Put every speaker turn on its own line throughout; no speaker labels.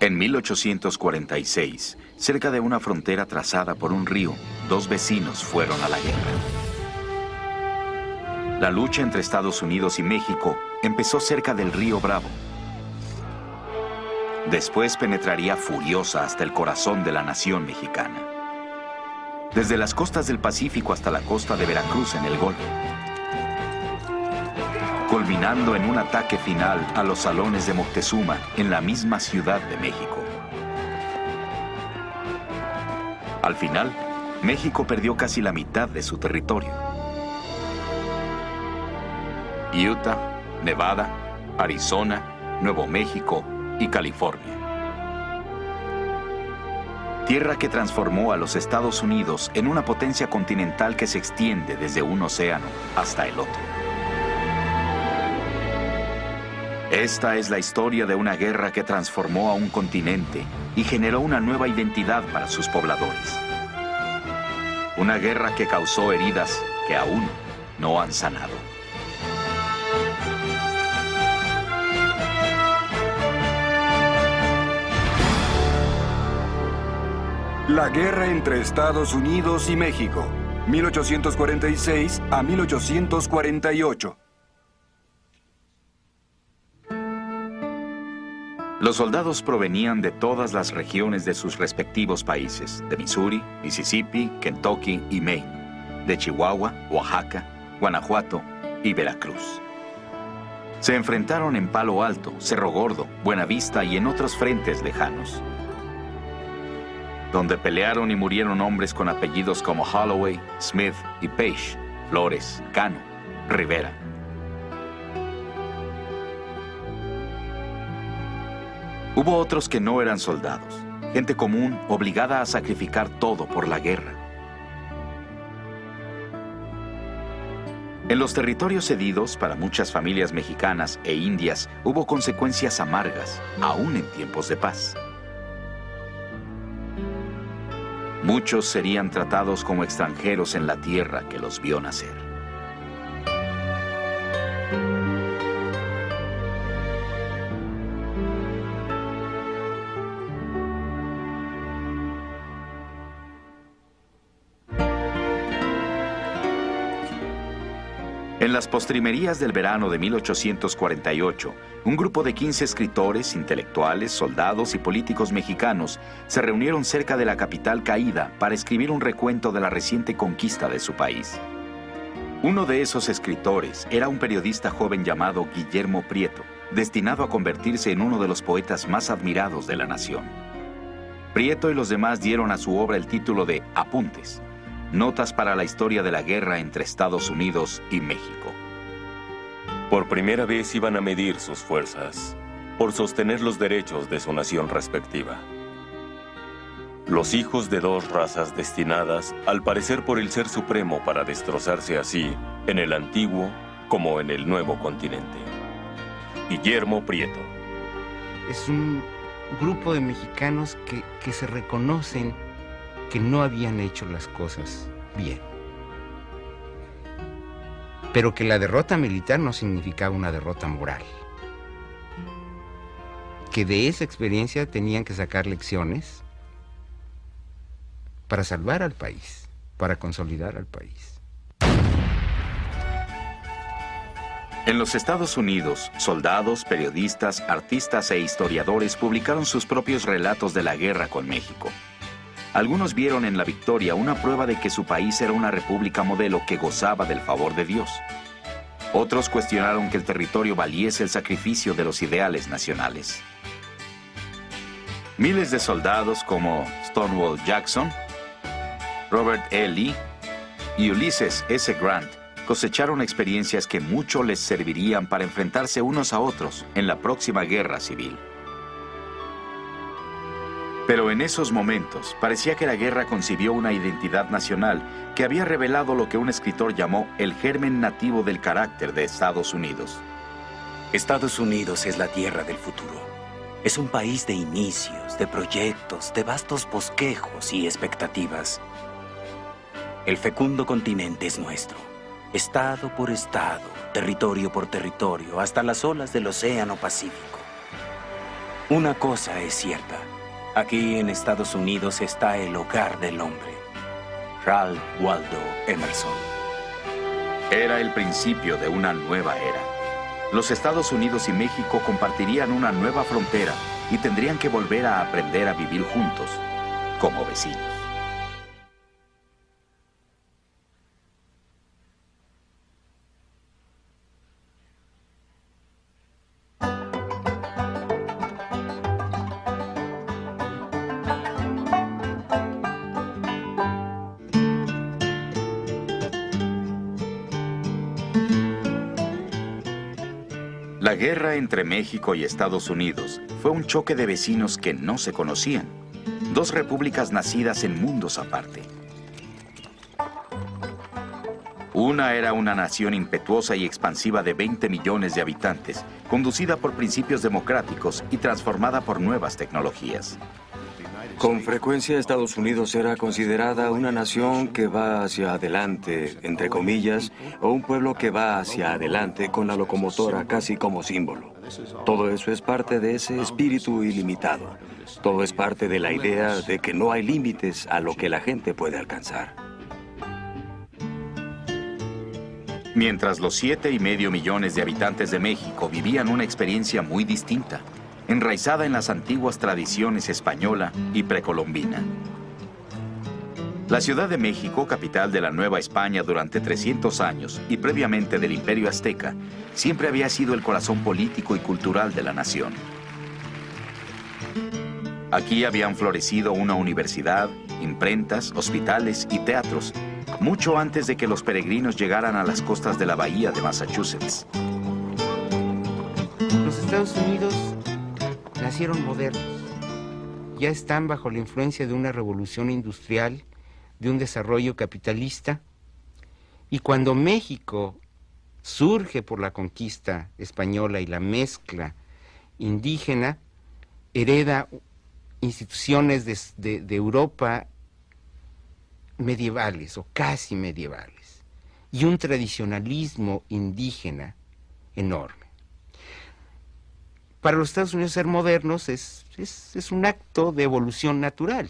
En 1846, cerca de una frontera trazada por un río, dos vecinos fueron a la guerra. La lucha entre Estados Unidos y México empezó cerca del río Bravo. Después penetraría furiosa hasta el corazón de la nación mexicana. Desde las costas del Pacífico hasta la costa de Veracruz en el Golfo, culminando en un ataque final a los salones de Moctezuma en la misma Ciudad de México. Al final, México perdió casi la mitad de su territorio. Utah, Nevada, Arizona, Nuevo México y California. Tierra que transformó a los Estados Unidos en una potencia continental que se extiende desde un océano hasta el otro. Esta es la historia de una guerra que transformó a un continente y generó una nueva identidad para sus pobladores. Una guerra que causó heridas que aún no han sanado.
La guerra entre Estados Unidos y México, 1846 a 1848.
Los soldados provenían de todas las regiones de sus respectivos países, de Missouri, Mississippi, Kentucky y Maine, de Chihuahua, Oaxaca, Guanajuato y Veracruz. Se enfrentaron en Palo Alto, Cerro Gordo, Buenavista y en otros frentes lejanos, donde pelearon y murieron hombres con apellidos como Holloway, Smith y Page, Flores, Cano, Rivera. Hubo otros que no eran soldados, gente común obligada a sacrificar todo por la guerra. En los territorios cedidos, para muchas familias mexicanas e indias, hubo consecuencias amargas, aún en tiempos de paz. Muchos serían tratados como extranjeros en la tierra que los vio nacer. En las postrimerías del verano de 1848, un grupo de 15 escritores, intelectuales, soldados y políticos mexicanos se reunieron cerca de la capital caída para escribir un recuento de la reciente conquista de su país. Uno de esos escritores era un periodista joven llamado Guillermo Prieto, destinado a convertirse en uno de los poetas más admirados de la nación. Prieto y los demás dieron a su obra el título de Apuntes, Notas para la historia de la guerra entre Estados Unidos y México.
Por primera vez iban a medir sus fuerzas por sostener los derechos de su nación respectiva. Los hijos de dos razas destinadas, al parecer por el Ser Supremo para destrozarse así en el antiguo como en el nuevo continente. Guillermo Prieto.
Es un grupo de mexicanos que se reconocen que no habían hecho las cosas bien. Pero que la derrota militar no significaba una derrota moral. Que de esa experiencia tenían que sacar lecciones para salvar al país, para consolidar al país.
En los Estados Unidos, soldados, periodistas, artistas e historiadores publicaron sus propios relatos de la guerra con México. Algunos vieron en la victoria una prueba de que su país era una república modelo que gozaba del favor de Dios. Otros cuestionaron que el territorio valiese el sacrificio de los ideales nacionales. Miles de soldados como Stonewall Jackson, Robert E. Lee y Ulysses S. Grant cosecharon experiencias que mucho les servirían para enfrentarse unos a otros en la próxima guerra civil. Pero en esos momentos parecía que la guerra concibió una identidad nacional que había revelado lo que un escritor llamó el germen nativo del carácter de Estados Unidos.
Estados Unidos es la tierra del futuro. Es un país de inicios, de proyectos, de vastos bosquejos y expectativas. El fecundo continente es nuestro. Estado por estado, territorio por territorio, hasta las olas del Océano Pacífico. Una cosa es cierta. Aquí en Estados Unidos está el hogar del hombre. Ralph Waldo Emerson.
Era el principio de una nueva era. Los Estados Unidos y México compartirían una nueva frontera y tendrían que volver a aprender a vivir juntos, como vecinos. La guerra entre México y Estados Unidos fue un choque de vecinos que no se conocían, dos repúblicas nacidas en mundos aparte. Una era una nación impetuosa y expansiva de 20 millones de habitantes, conducida por principios democráticos y transformada por nuevas tecnologías.
Con frecuencia Estados Unidos era considerada una nación que va hacia adelante, entre comillas, o un pueblo que va hacia adelante con la locomotora casi como símbolo. Todo eso es parte de ese espíritu ilimitado. Todo es parte de la idea de que no hay límites a lo que la gente puede alcanzar.
Mientras los 7,5 millones de habitantes de México vivían una experiencia muy distinta, enraizada en las antiguas tradiciones española y precolombina. La Ciudad de México, capital de la Nueva España durante 300 años y previamente del Imperio Azteca, siempre había sido el corazón político y cultural de la nación. Aquí habían florecido una universidad, imprentas, hospitales y teatros, mucho antes de que los peregrinos llegaran a las costas de la bahía de Massachusetts.
Los Estados Unidos nacieron modernos. Ya están bajo la influencia de una revolución industrial, de un desarrollo capitalista. Y cuando México surge por la conquista española y la mezcla indígena, hereda instituciones de Europa medievales o casi medievales y un tradicionalismo indígena enorme. Para los Estados Unidos ser modernos es un acto de evolución natural.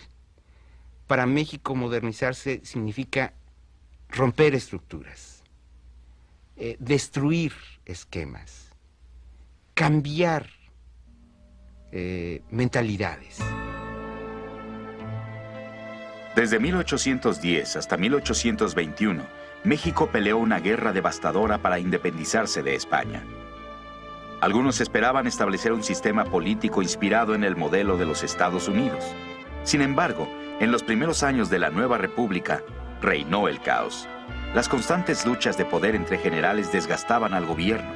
Para México modernizarse significa romper estructuras, destruir esquemas, cambiar mentalidades.
Desde 1810 hasta 1821, México peleó una guerra devastadora para independizarse de España. Algunos esperaban establecer un sistema político inspirado en el modelo de los Estados Unidos. Sin embargo, en los primeros años de la nueva república, reinó el caos. Las constantes luchas de poder entre generales desgastaban al gobierno.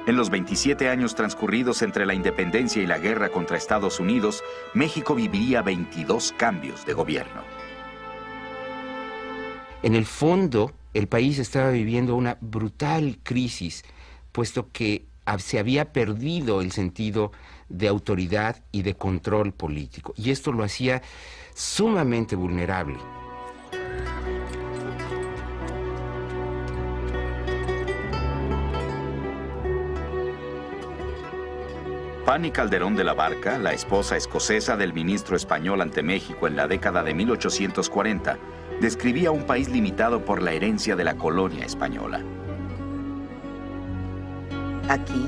En los 27 años transcurridos entre la independencia y la guerra contra Estados Unidos, México viviría 22 cambios de gobierno.
En el fondo, el país estaba viviendo una brutal crisis, puesto que se había perdido el sentido de autoridad y de control político, y esto lo hacía sumamente vulnerable.
Fanny Calderón de la Barca, la esposa escocesa del ministro español ante México en la década de 1840, describía un país limitado por la herencia de la colonia española.
Aquí,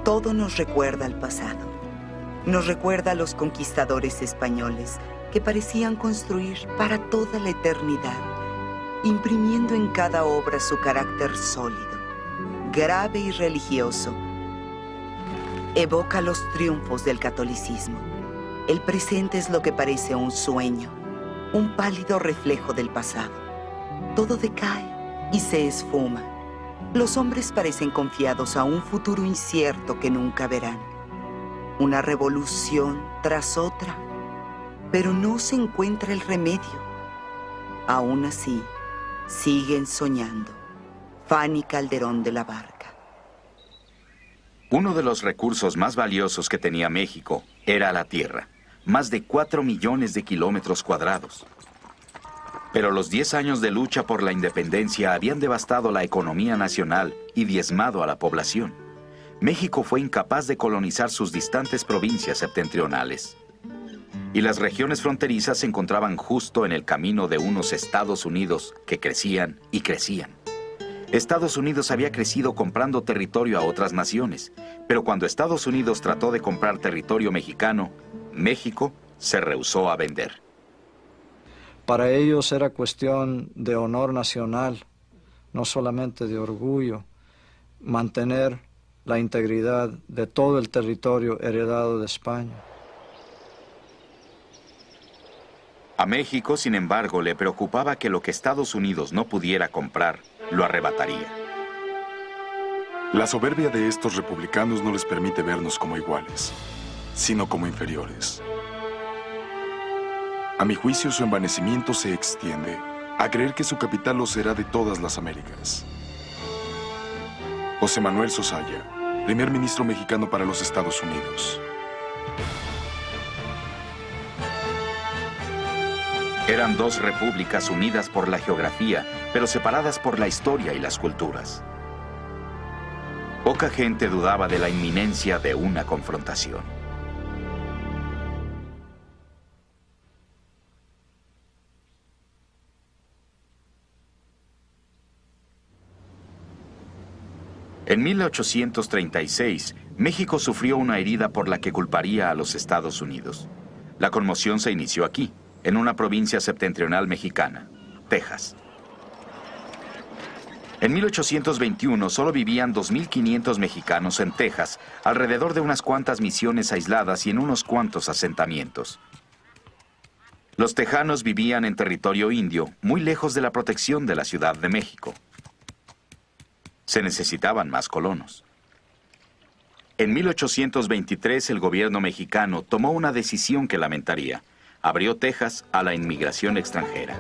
todo nos recuerda al pasado. Nos recuerda a los conquistadores españoles que parecían construir para toda la eternidad, imprimiendo en cada obra su carácter sólido, grave y religioso. Evoca los triunfos del catolicismo. El presente es lo que parece un sueño, un pálido reflejo del pasado. Todo decae y se esfuma. Los hombres parecen confiados a un futuro incierto que nunca verán. Una revolución tras otra, pero no se encuentra el remedio. Aún así, siguen soñando. Fanny Calderón de la Barca.
Uno de los recursos más valiosos que tenía México era la tierra, más de 4 millones de kilómetros cuadrados. Pero los 10 años de lucha por la independencia habían devastado la economía nacional y diezmado a la población. México fue incapaz de colonizar sus distantes provincias septentrionales. Y las regiones fronterizas se encontraban justo en el camino de unos Estados Unidos que crecían y crecían. Estados Unidos había crecido comprando territorio a otras naciones, pero cuando Estados Unidos trató de comprar territorio mexicano, México se rehusó a vender.
Para ellos era cuestión de honor nacional, no solamente de orgullo, mantener la integridad de todo el territorio heredado de España.
A México, sin embargo, le preocupaba que lo que Estados Unidos no pudiera comprar, lo arrebataría.
La soberbia de estos republicanos no les permite vernos como iguales, sino como inferiores. A mi juicio, su envanecimiento se extiende a creer que su capital lo será de todas las Américas. José Manuel Sosaya, primer ministro mexicano para los Estados Unidos.
Eran dos repúblicas unidas por la geografía, pero separadas por la historia y las culturas. Poca gente dudaba de la inminencia de una confrontación. En 1836, México sufrió una herida por la que culparía a los Estados Unidos. La conmoción se inició aquí, en una provincia septentrional mexicana, Texas. En 1821 solo vivían 2.500 mexicanos en Texas, alrededor de unas cuantas misiones aisladas y en unos cuantos asentamientos. Los tejanos vivían en territorio indio, muy lejos de la protección de la Ciudad de México. Se necesitaban más colonos. En 1823 el gobierno mexicano tomó una decisión que lamentaría. Abrió Texas a la inmigración extranjera.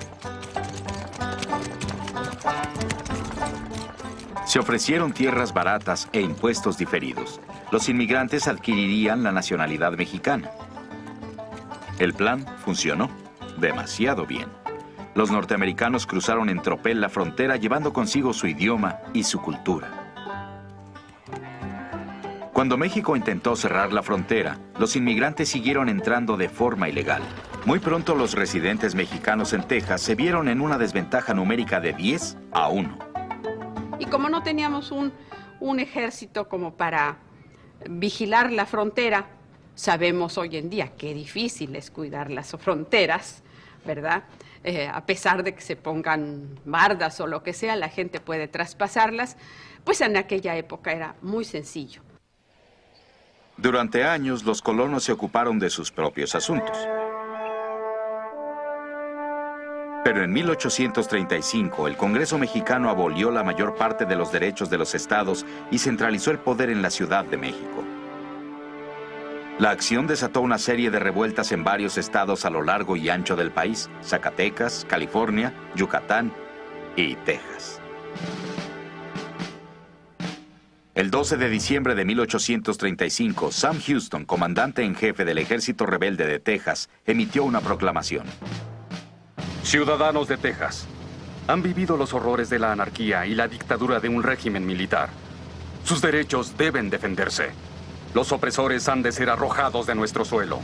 Se ofrecieron tierras baratas e impuestos diferidos. Los inmigrantes adquirirían la nacionalidad mexicana. El plan funcionó demasiado bien. Los norteamericanos cruzaron en tropel la frontera llevando consigo su idioma y su cultura. Cuando México intentó cerrar la frontera, los inmigrantes siguieron entrando de forma ilegal. Muy pronto los residentes mexicanos en Texas se vieron en una desventaja numérica de 10-1.
Y como no teníamos un ejército como para vigilar la frontera, sabemos hoy en día qué difícil es cuidar las fronteras, ¿verdad? A pesar de que se pongan bardas o lo que sea, la gente puede traspasarlas, pues en aquella época era muy sencillo.
Durante años, los colonos se ocuparon de sus propios asuntos. Pero en 1835, el Congreso mexicano abolió la mayor parte de los derechos de los estados y centralizó el poder en la Ciudad de México. La acción desató una serie de revueltas en varios estados a lo largo y ancho del país: Zacatecas, California, Yucatán y Texas. El 12 de diciembre de 1835, Sam Houston, comandante en jefe del ejército rebelde de Texas, emitió una proclamación.
Ciudadanos de Texas, han vivido los horrores de la anarquía y la dictadura de un régimen militar. Sus derechos deben defenderse. Los opresores han de ser arrojados de nuestro suelo.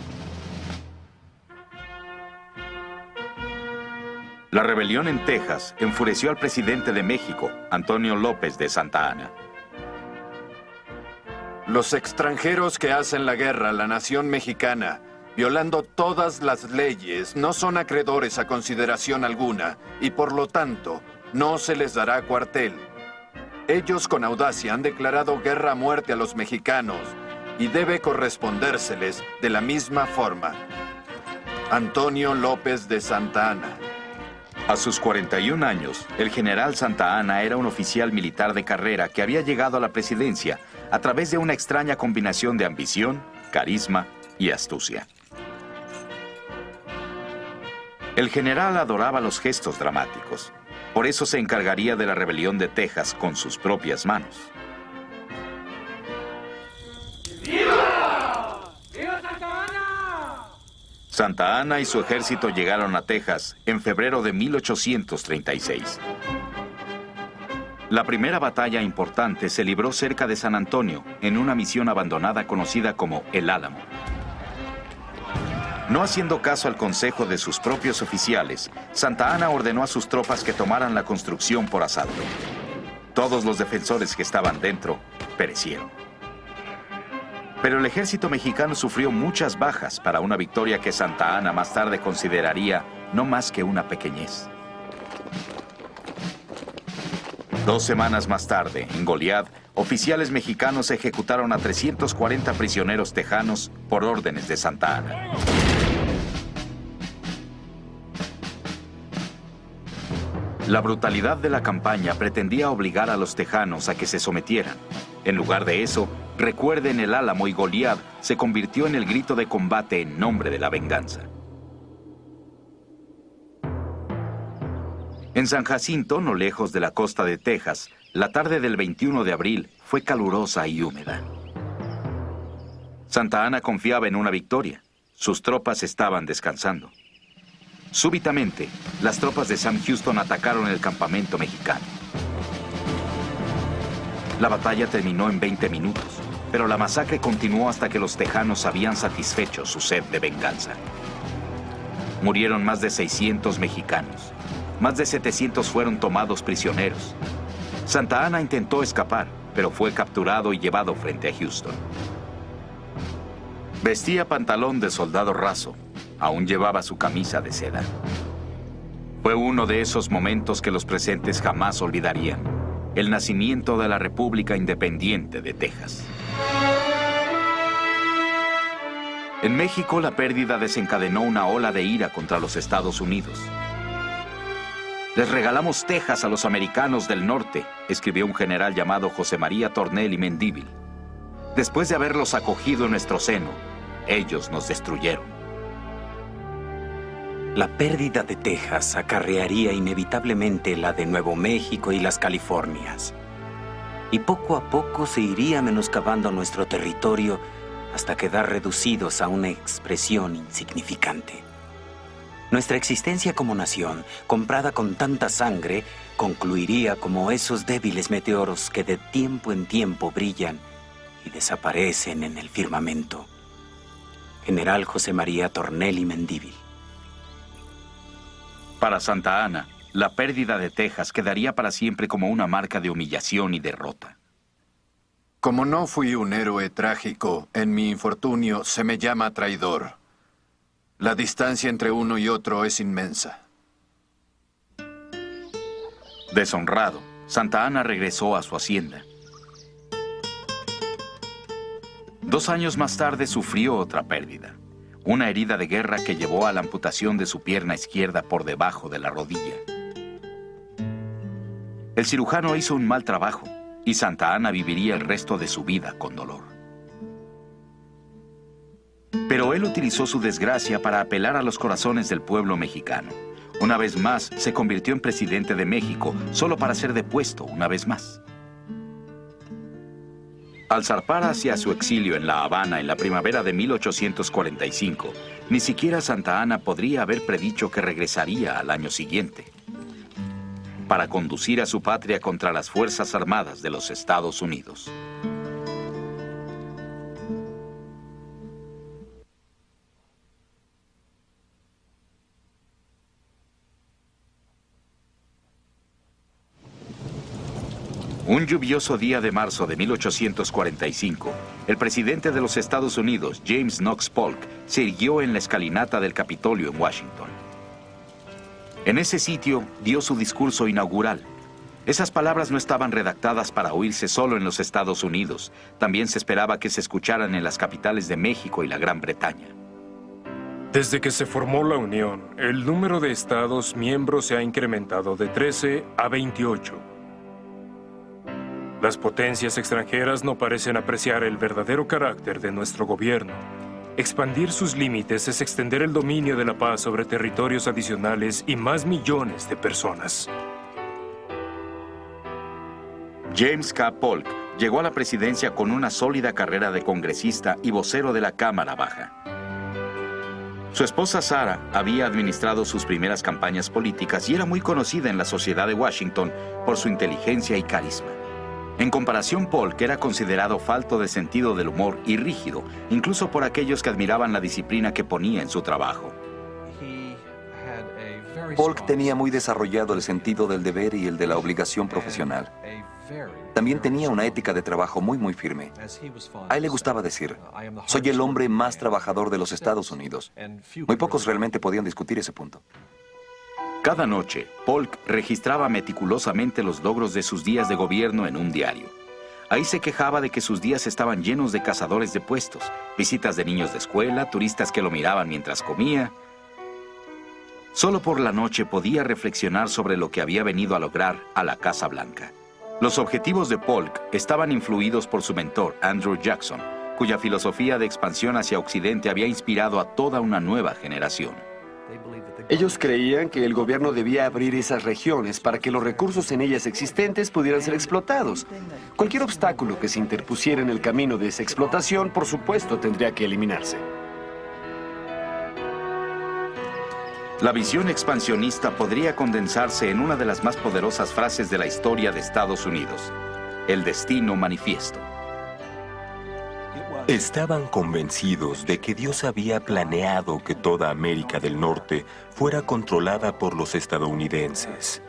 La rebelión en Texas enfureció al presidente de México, Antonio López de Santa Anna.
Los extranjeros que hacen la guerra a la nación mexicana, violando todas las leyes, no son acreedores a consideración alguna y por lo tanto no se les dará cuartel. Ellos con audacia han declarado guerra a muerte a los mexicanos y debe correspondérseles de la misma forma. Antonio López de Santa Anna.
A sus 41 años, el general Santa Anna era un oficial militar de carrera que había llegado a la presidencia a través de una extraña combinación de ambición, carisma y astucia. El general adoraba los gestos dramáticos. Por eso se encargaría de la rebelión de Texas con sus propias manos.
¡Viva! ¡Viva Santa Anna!
Santa Anna y su ejército llegaron a Texas en febrero de 1836. La primera batalla importante se libró cerca de San Antonio, en una misión abandonada conocida como El Álamo. No haciendo caso al consejo de sus propios oficiales, Santa Anna ordenó a sus tropas que tomaran la construcción por asalto. Todos los defensores que estaban dentro perecieron. Pero el ejército mexicano sufrió muchas bajas para una victoria que Santa Anna más tarde consideraría no más que una pequeñez. 2 semanas más tarde, en Goliad, oficiales mexicanos ejecutaron a 340 prisioneros tejanos por órdenes de Santa Anna. La brutalidad de la campaña pretendía obligar a los tejanos a que se sometieran. En lugar de eso, recuerden, el Álamo y Goliad se convirtió en el grito de combate en nombre de la venganza. En San Jacinto, no lejos de la costa de Texas, la tarde del 21 de abril fue calurosa y húmeda. Santa Anna confiaba en una victoria. Sus tropas estaban descansando. Súbitamente, las tropas de Sam Houston atacaron el campamento mexicano. La batalla terminó en 20 minutos, pero la masacre continuó hasta que los tejanos habían satisfecho su sed de venganza. Murieron más de 600 mexicanos. Más de 700 fueron tomados prisioneros. Santa Anna intentó escapar, pero fue capturado y llevado frente a Houston. Vestía pantalón de soldado raso. Aún llevaba su camisa de seda. Fue uno de esos momentos que los presentes jamás olvidarían. El nacimiento de la República Independiente de Texas. En México, la pérdida desencadenó una ola de ira contra los Estados Unidos. Les regalamos Texas a los americanos del norte, escribió un general llamado José María Tornelli Mendívil. Después de haberlos acogido en nuestro seno, ellos nos destruyeron.
La pérdida de Texas acarrearía inevitablemente la de Nuevo México y las Californias. Y poco a poco se iría menoscabando nuestro territorio hasta quedar reducidos a una expresión insignificante. Nuestra existencia como nación, comprada con tanta sangre, concluiría como esos débiles meteoros que de tiempo en tiempo brillan y desaparecen en el firmamento. General José María Tornelli Mendívil.
Para Santa Anna, la pérdida de Texas quedaría para siempre como una marca de humillación y derrota.
Como no fui un héroe trágico, en mi infortunio se me llama traidor. La distancia entre uno y otro es inmensa.
Deshonrado, Santa Anna regresó a su hacienda. 2 años más tarde sufrió otra pérdida. Una herida de guerra que llevó a la amputación de su pierna izquierda por debajo de la rodilla. El cirujano hizo un mal trabajo y Santa Anna viviría el resto de su vida con dolor. Pero él utilizó su desgracia para apelar a los corazones del pueblo mexicano. Una vez más, se convirtió en presidente de México, solo para ser depuesto una vez más. Al zarpar hacia su exilio en La Habana en la primavera de 1845, ni siquiera Santa Anna podría haber predicho que regresaría al año siguiente, para conducir a su patria contra las Fuerzas Armadas de los Estados Unidos. Un lluvioso día de marzo de 1845, el presidente de los Estados Unidos, James Knox Polk, se irguió en la escalinata del Capitolio en Washington. En ese sitio dio su discurso inaugural. Esas palabras no estaban redactadas para oírse solo en los Estados Unidos. También se esperaba que se escucharan en las capitales de México y la Gran Bretaña.
Desde que se formó la Unión, el número de estados miembros se ha incrementado de 13 a 28. Las potencias extranjeras no parecen apreciar el verdadero carácter de nuestro gobierno. Expandir sus límites es extender el dominio de la paz sobre territorios adicionales y más millones de personas.
James K. Polk llegó a la presidencia con una sólida carrera de congresista y vocero de la Cámara Baja. Su esposa Sarah había administrado sus primeras campañas políticas y era muy conocida en la sociedad de Washington por su inteligencia y carisma. En comparación, Polk era considerado falto de sentido del humor y rígido, incluso por aquellos que admiraban la disciplina que ponía en su trabajo.
Polk tenía muy desarrollado el sentido del deber y el de la obligación profesional. También tenía una ética de trabajo muy firme. A él le gustaba decir, soy el hombre más trabajador de los Estados Unidos. Muy pocos realmente podían discutir ese punto.
Cada noche, Polk registraba meticulosamente los logros de sus días de gobierno en un diario. Ahí se quejaba de que sus días estaban llenos de cazadores de puestos, visitas de niños de escuela, turistas que lo miraban mientras comía. Solo por la noche podía reflexionar sobre lo que había venido a lograr a la Casa Blanca. Los objetivos de Polk estaban influidos por su mentor, Andrew Jackson, cuya filosofía de expansión hacia Occidente había inspirado a toda una nueva generación.
Ellos creían que el gobierno debía abrir esas regiones para que los recursos en ellas existentes pudieran ser explotados. Cualquier obstáculo que se interpusiera en el camino de esa explotación, por supuesto, tendría que eliminarse.
La visión expansionista podría condensarse en una de las más poderosas frases de la historia de Estados Unidos: el destino manifiesto.
Estaban convencidos de que Dios había planeado que toda América del Norte fuera controlada por los estadounidenses.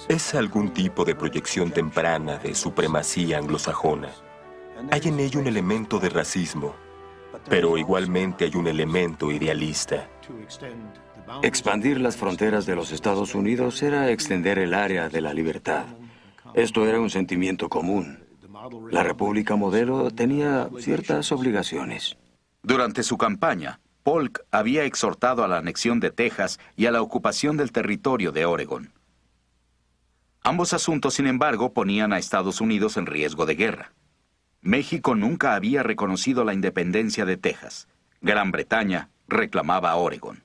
Es algún tipo de proyección temprana de supremacía anglosajona. Hay en ello un elemento de racismo, pero igualmente hay un elemento idealista.
Expandir las fronteras de los Estados Unidos era extender el área de la libertad. Esto era un sentimiento común. La República Modelo tenía ciertas obligaciones.
Durante su campaña, Polk había exhortado a la anexión de Texas y a la ocupación del territorio de Oregón. Ambos asuntos, sin embargo, ponían a Estados Unidos en riesgo de guerra. México nunca había reconocido la independencia de Texas. Gran Bretaña reclamaba a Oregón.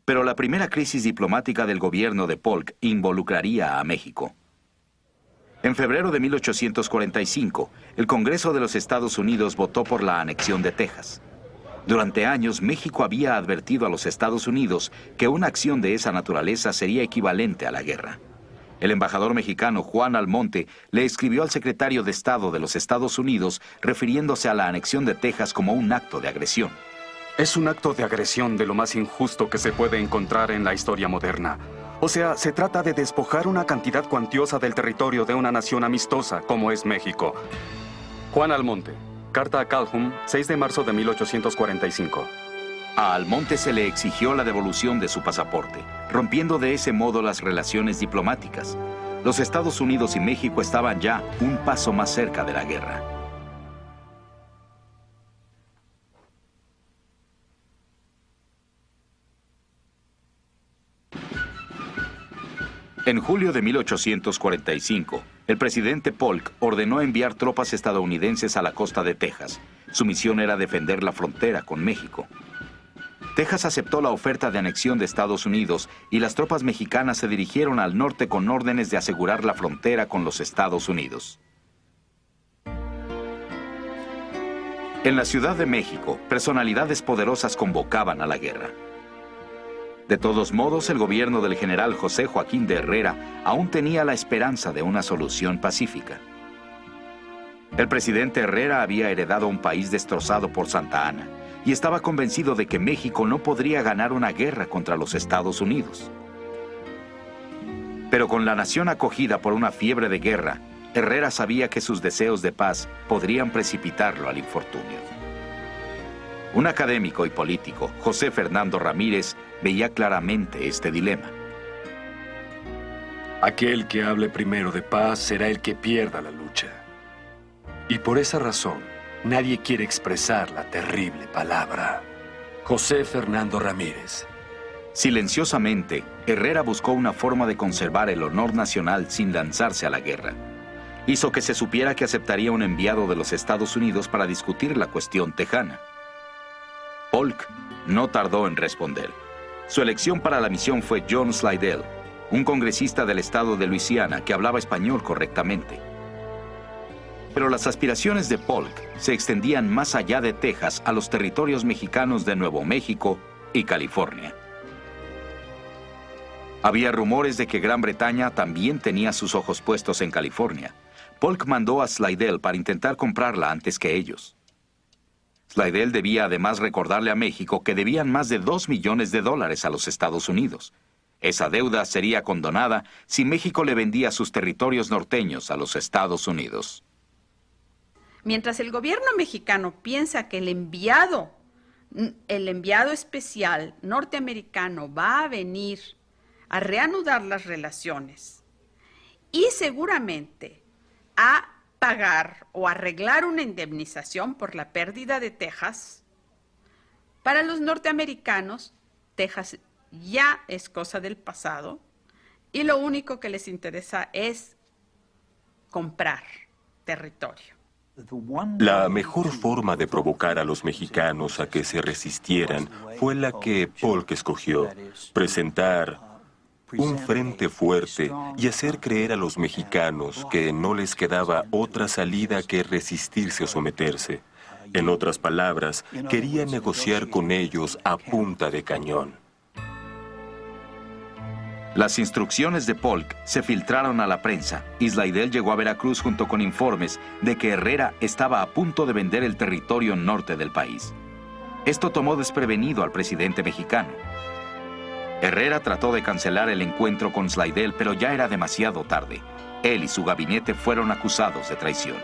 Pero la primera crisis diplomática del gobierno de Polk involucraría a México. En febrero de 1845, el Congreso de los Estados Unidos votó por la anexión de Texas. Durante años, México había advertido a los Estados Unidos que una acción de esa naturaleza sería equivalente a la guerra. El embajador mexicano Juan Almonte le escribió al secretario de Estado de los Estados Unidos refiriéndose a la anexión de Texas como un acto de agresión.
Es un acto de agresión de lo más injusto que se puede encontrar en la historia moderna. O sea, se trata de despojar una cantidad cuantiosa del territorio de una nación amistosa como es México. Juan Almonte, carta a Calhoun, 6 de marzo de 1845.
A Almonte se le exigió la devolución de su pasaporte, rompiendo de ese modo las relaciones diplomáticas. Los Estados Unidos y México estaban ya un paso más cerca de la guerra. En julio de 1845, el presidente Polk ordenó enviar tropas estadounidenses a la costa de Texas. Su misión era defender la frontera con México. Texas aceptó la oferta de anexión de Estados Unidos y las tropas mexicanas se dirigieron al norte con órdenes de asegurar la frontera con los Estados Unidos. En la Ciudad de México, personalidades poderosas convocaban a la guerra. De todos modos, el gobierno del general José Joaquín de Herrera aún tenía la esperanza de una solución pacífica. El presidente Herrera había heredado un país destrozado por Santa Anna y estaba convencido de que México no podría ganar una guerra contra los Estados Unidos. Pero con la nación acogida por una fiebre de guerra, Herrera sabía que sus deseos de paz podrían precipitarlo al infortunio. Un académico y político, José Fernando Ramírez, veía claramente este dilema.
Aquel que hable primero de paz será el que pierda la lucha. Y por esa razón, nadie quiere expresar la terrible palabra. José Fernando Ramírez.
Silenciosamente, Herrera buscó una forma de conservar el honor nacional sin lanzarse a la guerra. Hizo que se supiera que aceptaría un enviado de los Estados Unidos para discutir la cuestión tejana. Polk no tardó en responder. Su elección para la misión fue John Slidell, un congresista del estado de Luisiana que hablaba español correctamente. Pero las aspiraciones de Polk se extendían más allá de Texas a los territorios mexicanos de Nuevo México y California. Había rumores de que Gran Bretaña también tenía sus ojos puestos en California. Polk mandó a Slidell para intentar comprarla antes que ellos. Slidell debía además recordarle a México que debían más de $2 millones a los Estados Unidos. Esa deuda sería condonada si México le vendía sus territorios norteños a los Estados Unidos.
Mientras el gobierno mexicano piensa que el enviado especial norteamericano va a venir a reanudar las relaciones y seguramente a pagar o arreglar una indemnización por la pérdida de Texas, para los norteamericanos, Texas ya es cosa del pasado y lo único que les interesa es comprar territorio.
La mejor forma de provocar a los mexicanos a que se resistieran fue la que Polk escogió: presentar un frente fuerte y hacer creer a los mexicanos que no les quedaba otra salida que resistirse o someterse. En otras palabras, quería negociar con ellos a punta de cañón.
Las instrucciones de Polk se filtraron a la prensa y Slidell llegó a Veracruz junto con informes de que Herrera estaba a punto de vender el territorio norte del país. Esto tomó desprevenido al presidente mexicano. Herrera trató de cancelar el encuentro con Slidell, pero ya era demasiado tarde. Él y su gabinete fueron acusados de traición.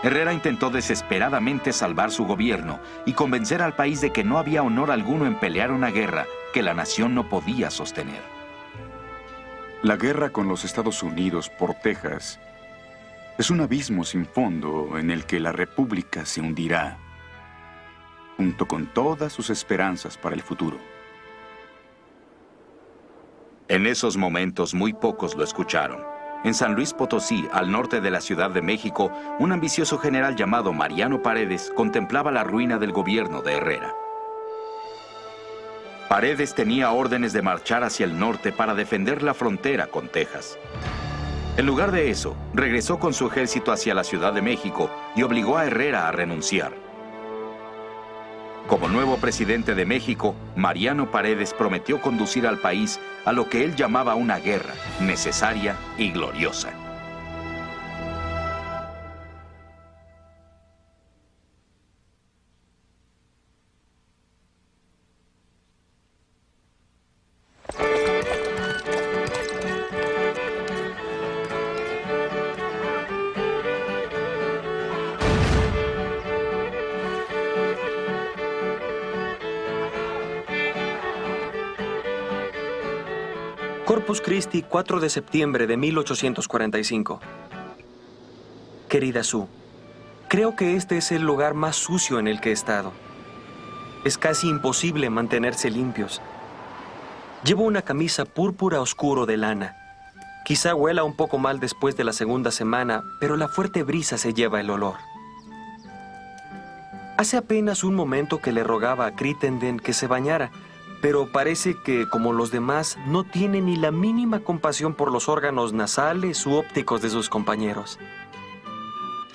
Herrera intentó desesperadamente salvar su gobierno y convencer al país de que no había honor alguno en pelear una guerra que la nación no podía sostener.
La guerra con los Estados Unidos por Texas es un abismo sin fondo en el que la República se hundirá, junto con todas sus esperanzas para el futuro.
En esos momentos muy pocos lo escucharon. En San Luis Potosí, al norte de la Ciudad de México, un ambicioso general llamado Mariano Paredes contemplaba la ruina del gobierno de Herrera. Paredes tenía órdenes de marchar hacia el norte para defender la frontera con Texas. En lugar de eso, regresó con su ejército hacia la Ciudad de México y obligó a Herrera a renunciar. Como nuevo presidente de México, Mariano Paredes prometió conducir al país a lo que él llamaba una guerra necesaria y gloriosa.
Corpus Christi, 4 de septiembre de 1845. Querida Sue, creo que este es el lugar más sucio en el que he estado. Es casi imposible mantenerse limpios. Llevo una camisa púrpura oscuro de lana. Quizá huela un poco mal después de la segunda semana, pero la fuerte brisa se lleva el olor. Hace apenas un momento que le rogaba a Crittenden que se bañara, pero parece que, como los demás, no tiene ni la mínima compasión por los órganos nasales u ópticos de sus compañeros.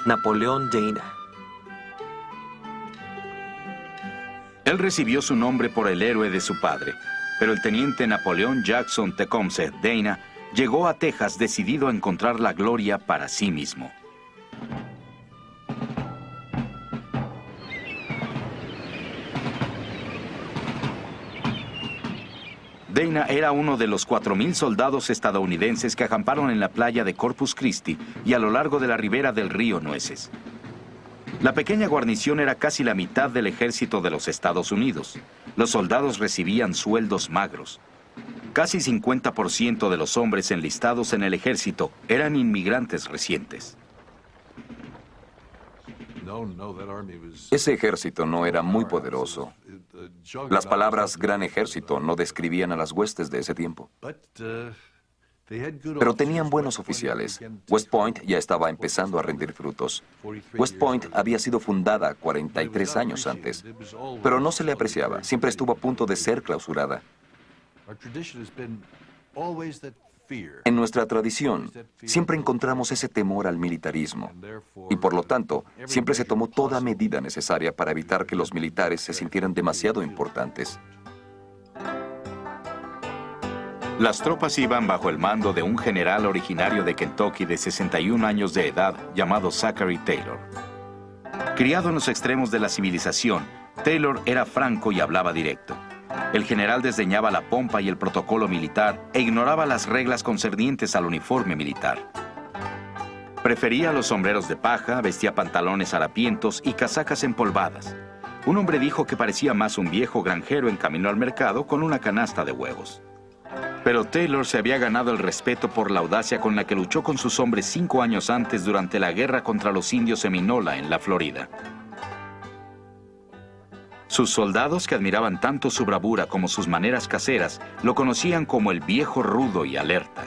Napoleón Dana.
Él recibió su nombre por el héroe de su padre, pero el teniente Napoleón Jackson Tecumseh Dana llegó a Texas decidido a encontrar la gloria para sí mismo. Dana era uno de los 4,000 soldados estadounidenses que acamparon en la playa de Corpus Christi y a lo largo de la ribera del río Nueces. La pequeña guarnición era casi la mitad del ejército de los Estados Unidos. Los soldados recibían sueldos magros. Casi 50% de los hombres enlistados en el ejército eran inmigrantes recientes.
Ese ejército no era muy poderoso. Las palabras gran ejército no describían a las huestes de ese tiempo. Pero tenían buenos oficiales. West Point ya estaba empezando a rendir frutos. West Point había sido fundada 43 años antes, pero no se le apreciaba. Siempre estuvo a punto de ser clausurada. En nuestra tradición, siempre encontramos ese temor al militarismo. Y por lo tanto, siempre se tomó toda medida necesaria para evitar que los militares se sintieran demasiado importantes.
Las tropas iban bajo el mando de un general originario de Kentucky de 61 años de edad llamado Zachary Taylor. Criado en los extremos de la civilización, Taylor era franco y hablaba directo. El general desdeñaba la pompa y el protocolo militar e ignoraba las reglas concernientes al uniforme militar. Prefería los sombreros de paja, vestía pantalones harapientos y casacas empolvadas. Un hombre dijo que parecía más un viejo granjero en camino al mercado con una canasta de huevos. Pero Taylor se había ganado el respeto por la audacia con la que luchó con sus hombres 5 años antes durante la guerra contra los indios Seminola en la Florida. Sus soldados, que admiraban tanto su bravura como sus maneras caseras, lo conocían como el viejo rudo y alerta.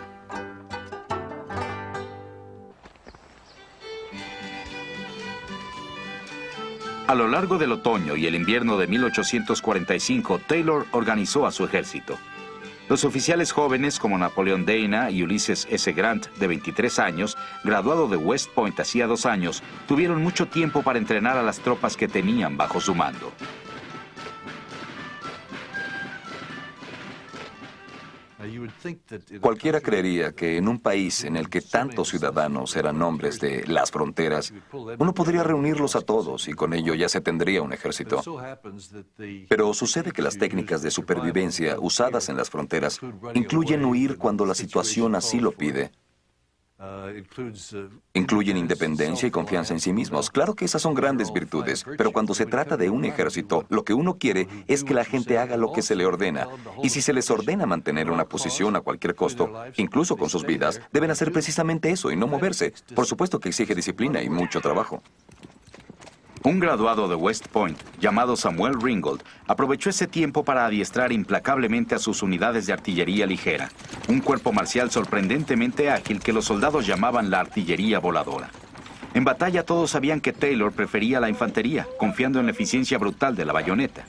A lo largo del otoño y el invierno de 1845, Taylor organizó a su ejército. Los oficiales jóvenes como Napoleon Dana y Ulysses S. Grant, de 23 años, graduado de West Point hacía 2 años, tuvieron mucho tiempo para entrenar a las tropas que tenían bajo su mando.
Cualquiera creería que en un país en el que tantos ciudadanos eran hombres de las fronteras, uno podría reunirlos a todos y con ello ya se tendría un ejército. Pero sucede que las técnicas de supervivencia usadas en las fronteras incluyen huir cuando la situación así lo pide. Incluyen independencia y confianza en sí mismos. Claro que esas son grandes virtudes, pero cuando se trata de un ejército, lo que uno quiere es que la gente haga lo que se le ordena. Y si se les ordena mantener una posición a cualquier costo, incluso con sus vidas, deben hacer precisamente eso y no moverse. Por supuesto que exige disciplina y mucho trabajo.
Un graduado de West Point, llamado Samuel Ringgold, aprovechó ese tiempo para adiestrar implacablemente a sus unidades de artillería ligera, un cuerpo marcial sorprendentemente ágil que los soldados llamaban la artillería voladora. En batalla todos sabían que Taylor prefería la infantería, confiando en la eficiencia brutal de la bayoneta.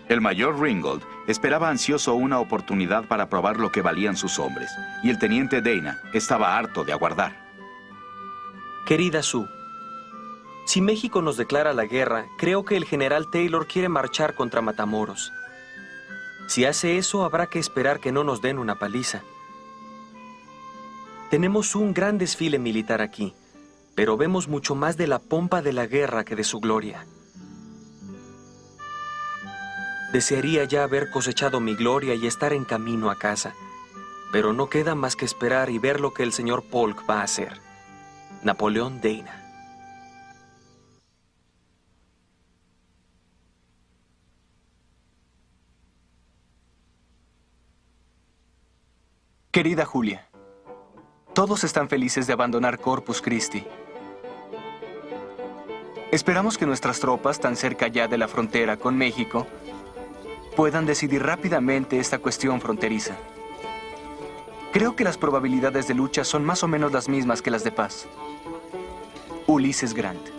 El mayor Ringgold esperaba ansioso una oportunidad para probar lo que valían sus hombres, y el teniente Dana estaba harto de aguardar.
Querida Sue, si México nos declara la guerra, creo que el general Taylor quiere marchar contra Matamoros. Si hace eso, habrá que esperar que no nos den una paliza. Tenemos un gran desfile militar aquí, pero vemos mucho más de la pompa de la guerra que de su gloria. Desearía ya haber cosechado mi gloria y estar en camino a casa, pero no queda más que esperar y ver lo que el señor Polk va a hacer. Napoleón Dana.
Querida Julia, todos están felices de abandonar Corpus Christi. Esperamos que nuestras tropas, tan cerca ya de la frontera con México, puedan decidir rápidamente esta cuestión fronteriza. Creo que las probabilidades de lucha son más o menos las mismas que las de paz. Ulysses Grant.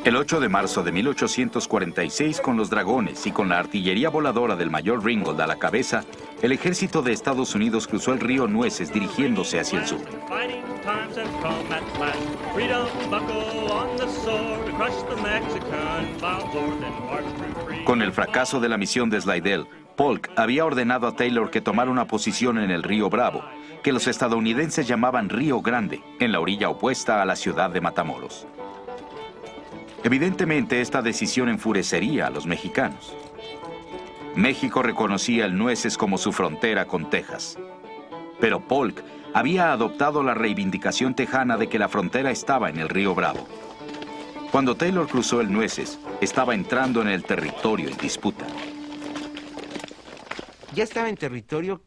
El 8 de marzo de 1846, con los dragones y con la artillería voladora del mayor Ringgold a la cabeza, el ejército de Estados Unidos cruzó el río Nueces dirigiéndose hacia el sur. Con el fracaso de la misión de Slidell, Polk había ordenado a Taylor que tomara una posición en el río Bravo, que los estadounidenses llamaban Río Grande, en la orilla opuesta a la ciudad de Matamoros. Evidentemente, esta decisión enfurecería a los mexicanos. México reconocía el Nueces como su frontera con Texas. Pero Polk había adoptado la reivindicación tejana de que la frontera estaba en el río Bravo. Cuando Taylor cruzó el Nueces, estaba entrando en el territorio en disputa.
Ya estaba en territorio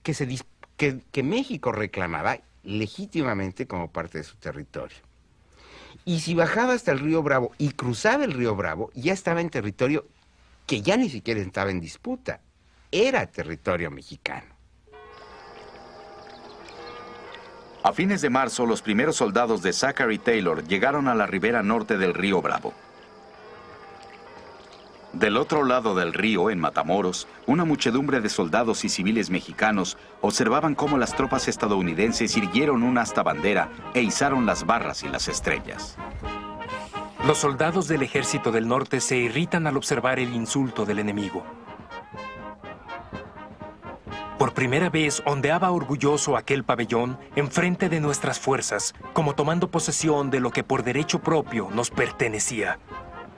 que México reclamaba legítimamente como parte de su territorio. Y si bajaba hasta el río Bravo y cruzaba el río Bravo, ya estaba en territorio que ya ni siquiera estaba en disputa. Era territorio mexicano.
A fines de marzo, los primeros soldados de Zachary Taylor llegaron a la ribera norte del río Bravo. Del otro lado del río, en Matamoros, una muchedumbre de soldados y civiles mexicanos observaban cómo las tropas estadounidenses irguieron una asta bandera e izaron las barras y las estrellas.
Los soldados del Ejército del Norte se irritan al observar el insulto del enemigo. Por primera vez ondeaba orgulloso aquel pabellón enfrente de nuestras fuerzas, como tomando posesión de lo que por derecho propio nos pertenecía.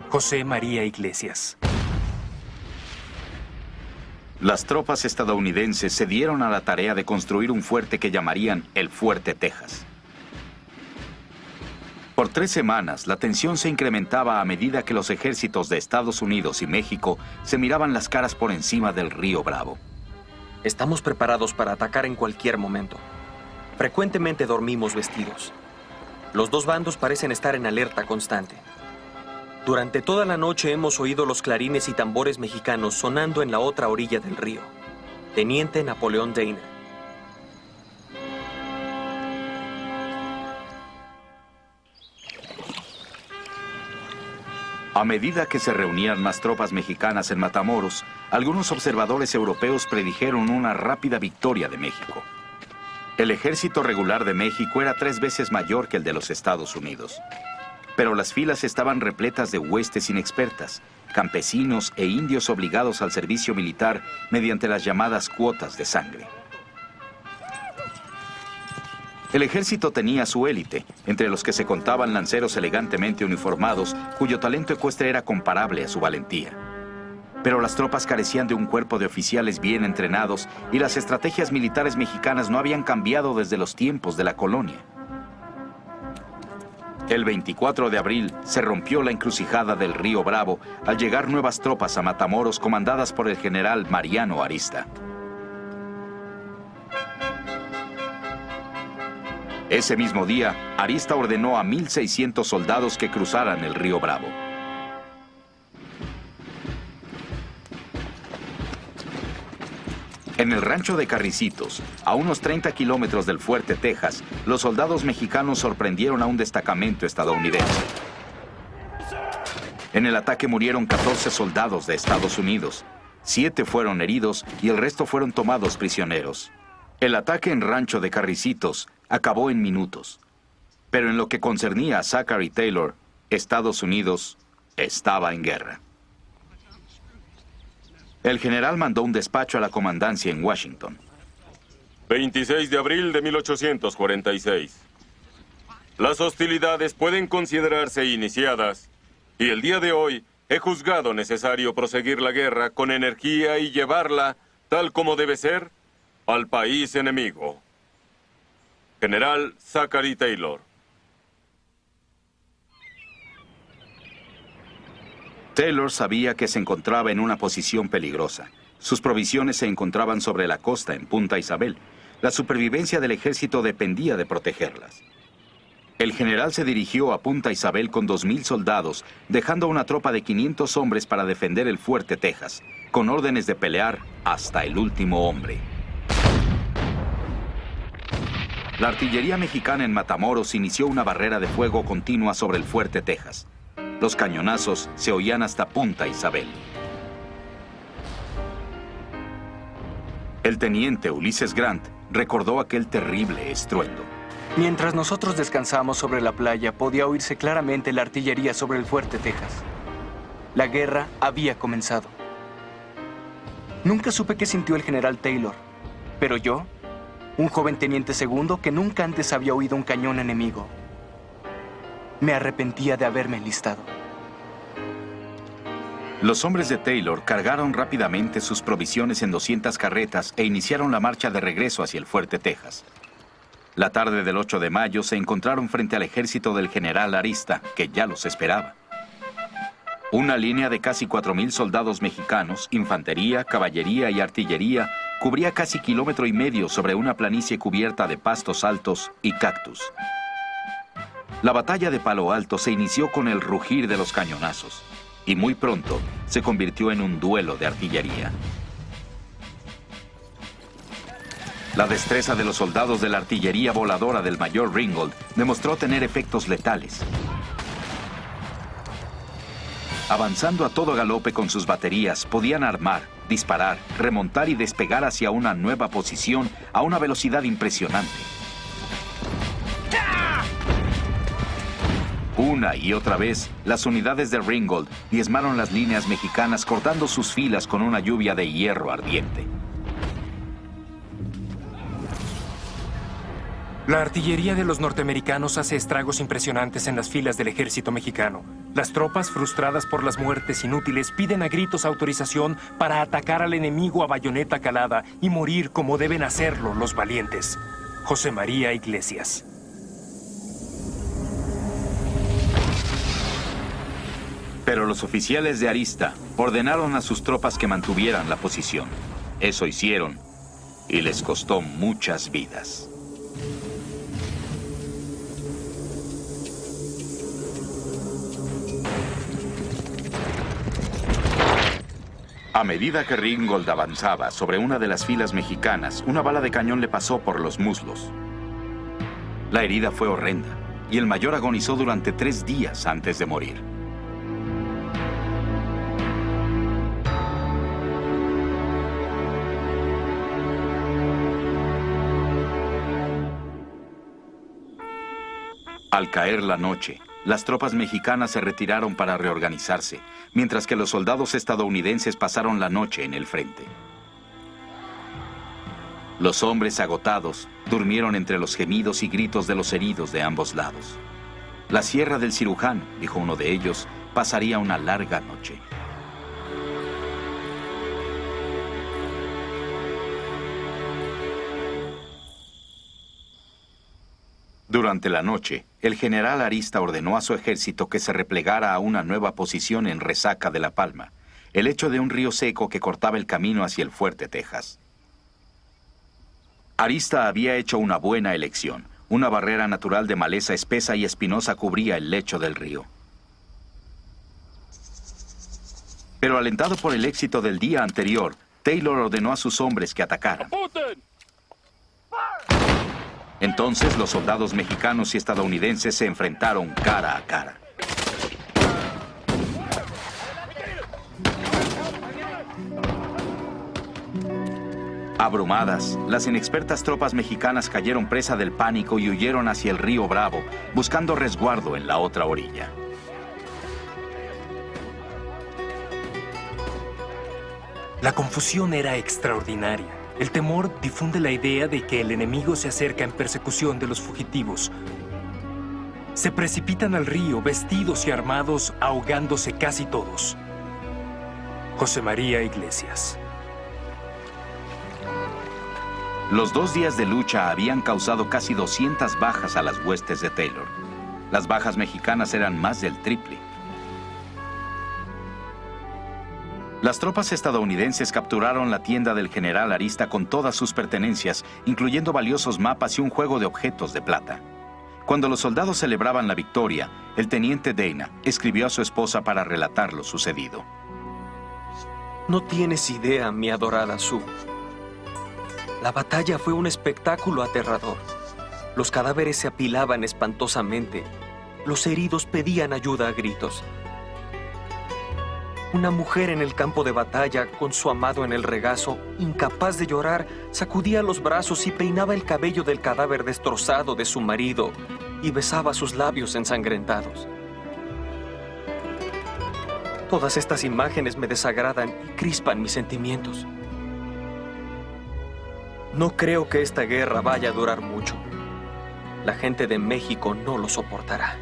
José María Iglesias.
Las tropas estadounidenses se dieron a la tarea de construir un fuerte que llamarían el Fuerte Texas. Por 3 semanas, la tensión se incrementaba a medida que los ejércitos de Estados Unidos y México se miraban las caras por encima del río Bravo.
Estamos preparados para atacar en cualquier momento. Frecuentemente dormimos vestidos. Los dos bandos parecen estar en alerta constante. Durante toda la noche hemos oído los clarines y tambores mexicanos sonando en la otra orilla del río. Teniente Napoleón Dana.
A medida que se reunían más tropas mexicanas en Matamoros, algunos observadores europeos predijeron una rápida victoria de México. El ejército regular de México era 3 veces mayor que el de los Estados Unidos. Pero las filas estaban repletas de huestes inexpertas, campesinos e indios obligados al servicio militar mediante las llamadas cuotas de sangre. El ejército tenía su élite, entre los que se contaban lanceros elegantemente uniformados, cuyo talento ecuestre era comparable a su valentía. Pero las tropas carecían de un cuerpo de oficiales bien entrenados y las estrategias militares mexicanas no habían cambiado desde los tiempos de la colonia. El 24 de abril se rompió la encrucijada del río Bravo al llegar nuevas tropas a Matamoros comandadas por el general Mariano Arista. Ese mismo día, Arista ordenó a 1,600 soldados que cruzaran el río Bravo. En el rancho de Carricitos, a unos 30 kilómetros del Fuerte Texas, los soldados mexicanos sorprendieron a un destacamento estadounidense. En el ataque murieron 14 soldados de Estados Unidos, 7 fueron heridos y el resto fueron tomados prisioneros. El ataque en Rancho de Carricitos acabó en minutos. Pero en lo que concernía a Zachary Taylor, Estados Unidos estaba en guerra. El general mandó un despacho a la comandancia en Washington.
26 de abril de 1846. Las hostilidades pueden considerarse iniciadas y el día de hoy he juzgado necesario proseguir la guerra con energía y llevarla, tal como debe ser, al país enemigo. General Zachary Taylor.
Taylor sabía que se encontraba en una posición peligrosa. Sus provisiones se encontraban sobre la costa en Punta Isabel. La supervivencia del ejército dependía de protegerlas. El general se dirigió a Punta Isabel con 2,000 soldados, dejando una tropa de 500 hombres para defender el Fuerte Texas, con órdenes de pelear hasta el último hombre. La artillería mexicana en Matamoros inició una barrera de fuego continua sobre el Fuerte Texas. Los cañonazos se oían hasta Punta Isabel. El teniente Ulises Grant recordó aquel terrible estruendo.
Mientras nosotros descansamos sobre la playa, podía oírse claramente la artillería sobre el Fuerte Texas. La guerra había comenzado. Nunca supe qué sintió el general Taylor, pero yo, un joven teniente segundo que nunca antes había oído un cañón enemigo, me arrepentía de haberme enlistado.
Los hombres de Taylor cargaron rápidamente sus provisiones en 200 carretas e iniciaron la marcha de regreso hacia el Fuerte Texas. La tarde del 8 de mayo se encontraron frente al ejército del general Arista, que ya los esperaba. Una línea de casi 4,000 soldados mexicanos, infantería, caballería y artillería, cubría casi 1,5 kilómetros sobre una planicie cubierta de pastos altos y cactus. La batalla de Palo Alto se inició con el rugir de los cañonazos y muy pronto se convirtió en un duelo de artillería. La destreza de los soldados de la artillería voladora del mayor Ringgold demostró tener efectos letales. Avanzando a todo galope con sus baterías, podían armar, disparar, remontar y despegar hacia una nueva posición a una velocidad impresionante. Una y otra vez, las unidades de Ringgold diezmaron las líneas mexicanas cortando sus filas con una lluvia de hierro ardiente.
La artillería de los norteamericanos hace estragos impresionantes en las filas del ejército mexicano. Las tropas, frustradas por las muertes inútiles, piden a gritos autorización para atacar al enemigo a bayoneta calada y morir como deben hacerlo los valientes. José María Iglesias.
Pero los oficiales de Arista ordenaron a sus tropas que mantuvieran la posición. Eso hicieron y les costó muchas vidas. A medida que Ringgold avanzaba sobre una de las filas mexicanas, una bala de cañón le pasó por los muslos. La herida fue horrenda y el mayor agonizó durante 3 días antes de morir. Al caer la noche, las tropas mexicanas se retiraron para reorganizarse, mientras que los soldados estadounidenses pasaron la noche en el frente. Los hombres agotados durmieron entre los gemidos y gritos de los heridos de ambos lados. La sierra del cirujano, dijo uno de ellos, pasaría una larga noche. Durante la noche, el general Arista ordenó a su ejército que se replegara a una nueva posición en Resaca de La Palma, el lecho de un río seco que cortaba el camino hacia el fuerte Texas. Arista había hecho una buena elección. Una barrera natural de maleza espesa y espinosa cubría el lecho del río. Pero alentado por el éxito del día anterior, Taylor ordenó a sus hombres que atacaran. Entonces los soldados mexicanos y estadounidenses se enfrentaron cara a cara. Abrumadas, las inexpertas tropas mexicanas cayeron presa del pánico y huyeron hacia el río Bravo, buscando resguardo en la otra orilla.
La confusión era extraordinaria. El temor difunde la idea de que el enemigo se acerca en persecución de los fugitivos. Se precipitan al río, vestidos y armados, ahogándose casi todos. José María Iglesias.
Los 2 días de lucha habían causado casi 200 bajas a las huestes de Taylor. Las bajas mexicanas eran más del triple. Las tropas estadounidenses capturaron la tienda del general Arista con todas sus pertenencias, incluyendo valiosos mapas y un juego de objetos de plata. Cuando los soldados celebraban la victoria, el teniente Dana escribió a su esposa para relatar lo sucedido.
No tienes idea, mi adorada Sue. La batalla fue un espectáculo aterrador. Los cadáveres se apilaban espantosamente. Los heridos pedían ayuda a gritos. Una mujer en el campo de batalla, con su amado en el regazo, incapaz de llorar, sacudía los brazos y peinaba el cabello del cadáver destrozado de su marido y besaba sus labios ensangrentados. Todas estas imágenes me desagradan y crispan mis sentimientos. No creo que esta guerra vaya a durar mucho. La gente de México no lo soportará.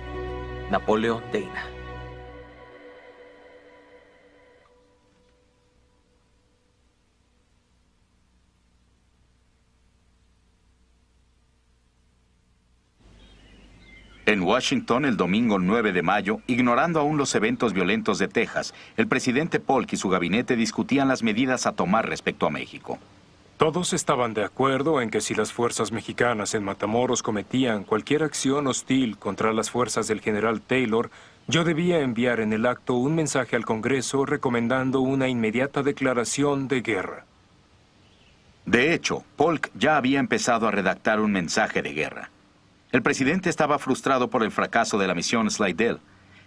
Napoleón Dana.
En Washington, el domingo 9 de mayo, ignorando aún los eventos violentos de Texas, el presidente Polk y su gabinete discutían las medidas a tomar respecto a México.
Todos estaban de acuerdo en que si las fuerzas mexicanas en Matamoros cometían cualquier acción hostil contra las fuerzas del general Taylor, yo debía enviar en el acto un mensaje al Congreso recomendando una inmediata declaración de guerra.
De hecho, Polk ya había empezado a redactar un mensaje de guerra. El presidente estaba frustrado por el fracaso de la misión Slidell.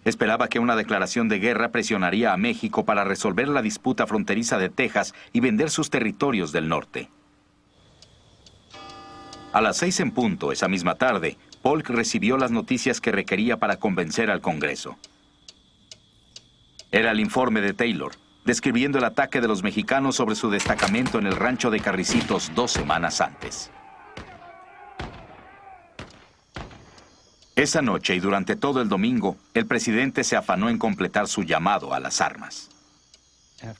Esperaba que una declaración de guerra presionaría a México para resolver la disputa fronteriza de Texas y vender sus territorios del norte. A las 6 en punto, esa misma tarde, Polk recibió las noticias que requería para convencer al Congreso. Era el informe de Taylor, describiendo el ataque de los mexicanos sobre su destacamento en el rancho de Carricitos 2 semanas antes. Esa noche y durante todo el domingo, el presidente se afanó en completar su llamado a las armas.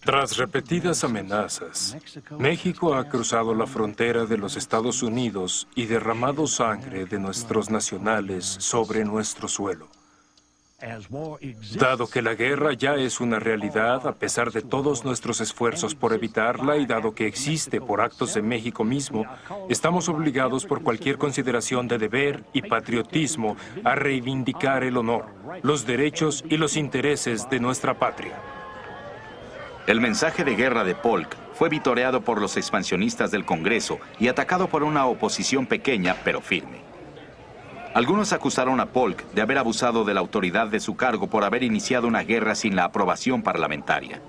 Tras repetidas amenazas, México ha cruzado la frontera de los Estados Unidos y derramado sangre de nuestros nacionales sobre nuestro suelo. Dado que la guerra ya es una realidad, a pesar de todos nuestros esfuerzos por evitarla y dado que existe por actos de México mismo, estamos obligados por cualquier consideración de deber y patriotismo a reivindicar el honor, los derechos y los intereses de nuestra patria.
El mensaje de guerra de Polk fue vitoreado por los expansionistas del Congreso y atacado por una oposición pequeña pero firme. Algunos acusaron a Polk de haber abusado de la autoridad de su cargo por haber iniciado una guerra sin la aprobación parlamentaria.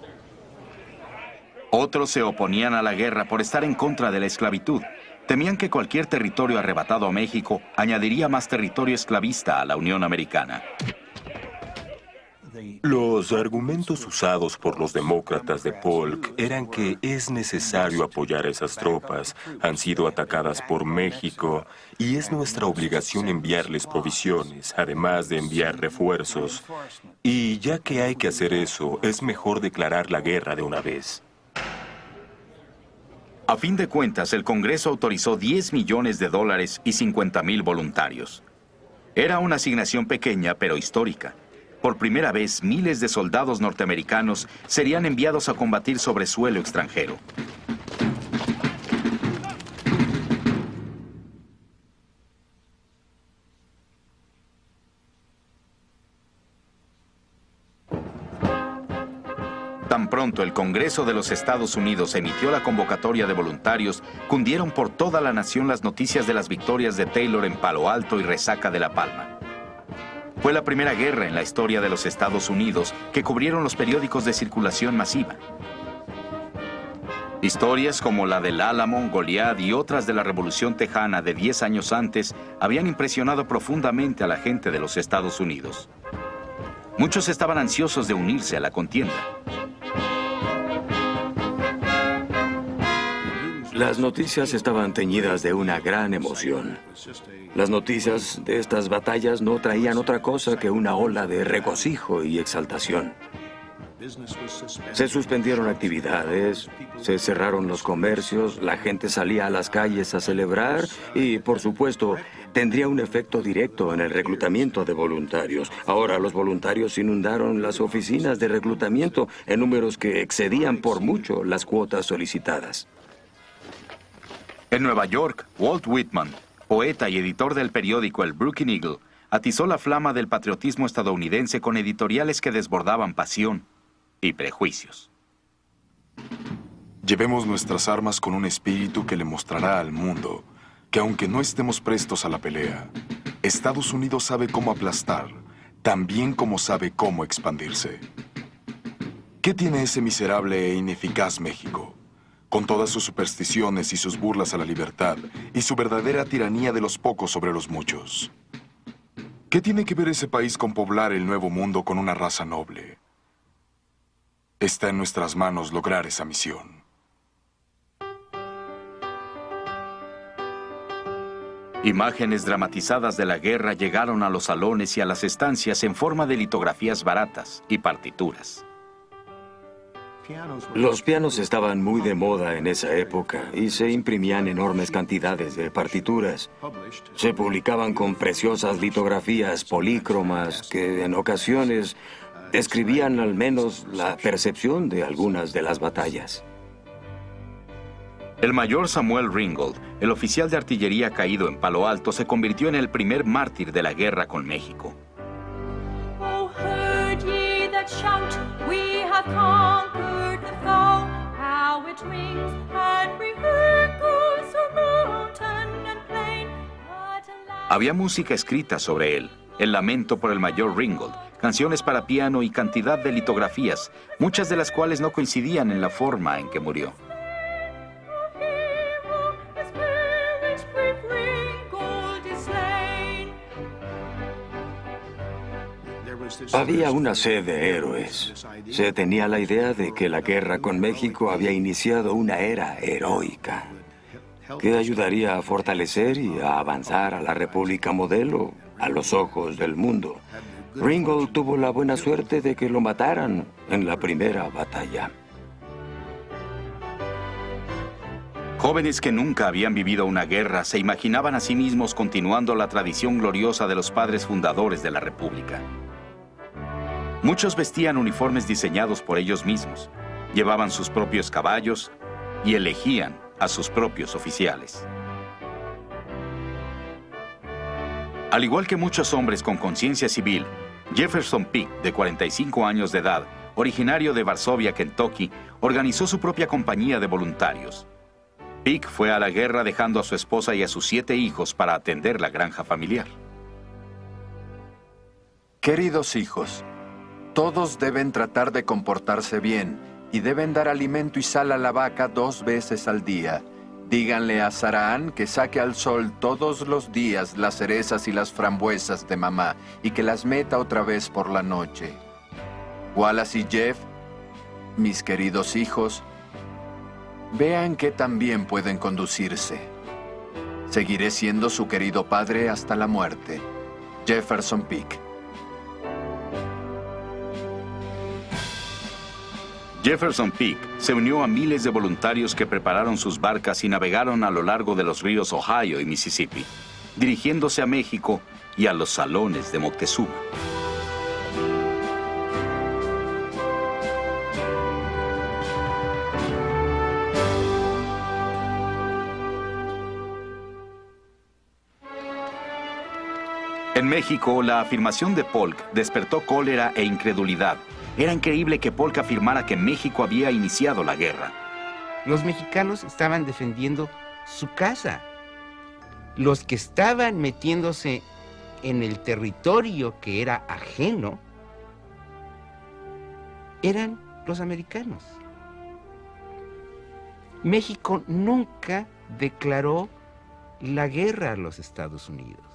Otros se oponían a la guerra por estar en contra de la esclavitud. Temían que cualquier territorio arrebatado a México añadiría más territorio esclavista a la Unión Americana.
Los argumentos usados por los demócratas de Polk eran que es necesario apoyar a esas tropas, han sido atacadas por México y es nuestra obligación enviarles provisiones, además de enviar refuerzos. Y ya que hay que hacer eso, es mejor declarar la guerra de una vez.
A fin de cuentas, el Congreso autorizó $10 millones y 50,000 voluntarios. Era una asignación pequeña, pero histórica. Por primera vez, miles de soldados norteamericanos serían enviados a combatir sobre suelo extranjero. Tan pronto el Congreso de los Estados Unidos emitió la convocatoria de voluntarios, cundieron por toda la nación las noticias de las victorias de Taylor en Palo Alto y Resaca de La Palma. Fue la primera guerra en la historia de los Estados Unidos que cubrieron los periódicos de circulación masiva. Historias como la del Álamo, Goliat y otras de la Revolución Tejana de 10 años antes habían impresionado profundamente a la gente de los Estados Unidos. Muchos estaban ansiosos de unirse a la contienda.
Las noticias estaban teñidas de una gran emoción. Las noticias de estas batallas no traían otra cosa que una ola de regocijo y exaltación. Se suspendieron actividades, se cerraron los comercios, la gente salía a las calles a celebrar y, por supuesto, tendría un efecto directo en el reclutamiento de voluntarios. Ahora los voluntarios inundaron las oficinas de reclutamiento en números que excedían por mucho las cuotas solicitadas.
En Nueva York, Walt Whitman, poeta y editor del periódico El Brooklyn Eagle, atizó la flama del patriotismo estadounidense con editoriales que desbordaban pasión y prejuicios.
Llevemos nuestras armas con un espíritu que le mostrará al mundo que aunque no estemos prestos a la pelea, Estados Unidos sabe cómo aplastar, tan bien como sabe cómo expandirse. ¿Qué tiene ese miserable e ineficaz México? Con todas sus supersticiones y sus burlas a la libertad, y su verdadera tiranía de los pocos sobre los muchos. ¿Qué tiene que ver ese país con poblar el nuevo mundo con una raza noble? Está en nuestras manos lograr esa misión.
Imágenes dramatizadas de la guerra llegaron a los salones y a las estancias en forma de litografías baratas y partituras.
Los pianos estaban muy de moda en esa época y se imprimían enormes cantidades de partituras. Se publicaban con preciosas litografías polícromas que en ocasiones describían al menos la percepción de algunas de las batallas.
El mayor Samuel Ringgold, el oficial de artillería caído en Palo Alto, se convirtió en el primer mártir de la guerra con México.
Oh, heard ye that shout, we have conquered the foe, how it rings and re-echoes through mountain and plain.
Había música escrita sobre él, El lamento por el mayor Ringgold, canciones para piano y cantidad de litografías, muchas de las cuales no coincidían en la forma en que murió.
Había una sed de héroes. Se tenía la idea de que la guerra con México había iniciado una era heroica que ayudaría a fortalecer y a avanzar a la República modelo a los ojos del mundo. Ringgold tuvo la buena suerte de que lo mataran en la primera batalla.
Jóvenes que nunca habían vivido una guerra se imaginaban a sí mismos continuando la tradición gloriosa de los padres fundadores de la República. Muchos vestían uniformes diseñados por ellos mismos, llevaban sus propios caballos y elegían a sus propios oficiales. Al igual que muchos hombres con conciencia civil, Jefferson Peak, de 45 años de edad, originario de Varsovia, Kentucky, organizó su propia compañía de voluntarios. Peak fue a la guerra dejando a su esposa y a sus 7 hijos para atender la granja familiar.
Queridos hijos, todos deben tratar de comportarse bien y deben dar alimento y sal a la vaca 2 veces al día. Díganle a Saraan que saque al sol todos los días las cerezas y las frambuesas de mamá y que las meta otra vez por la noche. Wallace y Jeff, mis queridos hijos, vean que también pueden conducirse. Seguiré siendo su querido padre hasta la muerte. Jefferson Peak.
Jefferson Peak se unió a miles de voluntarios que prepararon sus barcas y navegaron a lo largo de los ríos Ohio y Mississippi, dirigiéndose a México y a los salones de Moctezuma. En México, la afirmación de Polk despertó cólera e incredulidad. Era increíble que Polk afirmara que México había iniciado la guerra.
Los mexicanos estaban defendiendo su casa. Los que estaban metiéndose en el territorio que era ajeno eran los americanos. México nunca declaró la guerra a los Estados Unidos.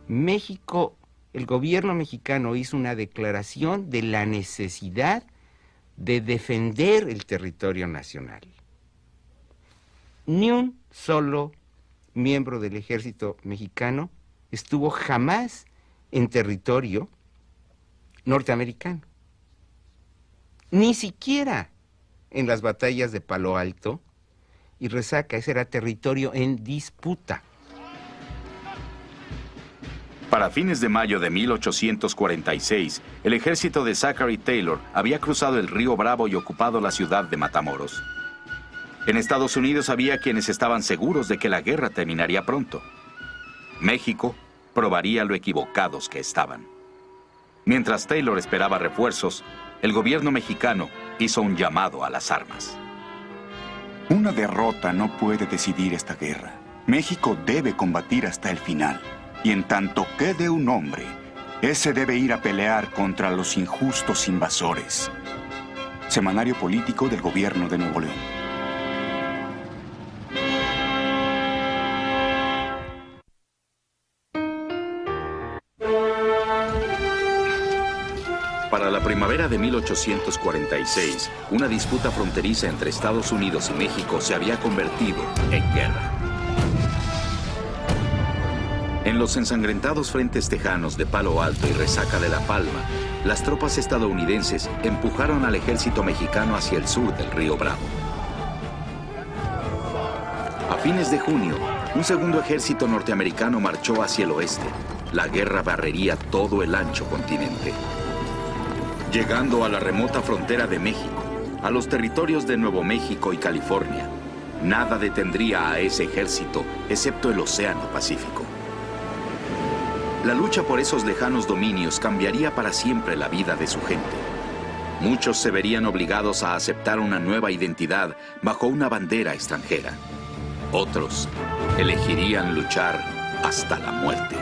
México, el gobierno mexicano hizo una declaración de la necesidad de defender el territorio nacional. Ni un solo miembro del ejército mexicano estuvo jamás en territorio norteamericano. Ni siquiera en las batallas de Palo Alto y Resaca. Ese era territorio en disputa.
Para fines de mayo de 1846, el ejército de Zachary Taylor había cruzado el río Bravo y ocupado la ciudad de Matamoros. En Estados Unidos había quienes estaban seguros de que la guerra terminaría pronto. México probaría lo equivocados que estaban. Mientras Taylor esperaba refuerzos, el gobierno mexicano hizo un llamado a las armas.
Una derrota no puede decidir esta guerra. México debe combatir hasta el final. Y en tanto quede un hombre, ese debe ir a pelear contra los injustos invasores. Semanario político del gobierno de Nuevo León.
Para la primavera de 1846, una disputa fronteriza entre Estados Unidos y México se había convertido en guerra. En los ensangrentados frentes tejanos de Palo Alto y Resaca de La Palma, las tropas estadounidenses empujaron al ejército mexicano hacia el sur del río Bravo. A fines de junio, un segundo ejército norteamericano marchó hacia el oeste. La guerra barrería todo el ancho continente. Llegando a la remota frontera de México, a los territorios de Nuevo México y California, nada detendría a ese ejército excepto el Océano Pacífico. La lucha por esos lejanos dominios cambiaría para siempre la vida de su gente. Muchos se verían obligados a aceptar una nueva identidad bajo una bandera extranjera. Otros elegirían luchar hasta la muerte.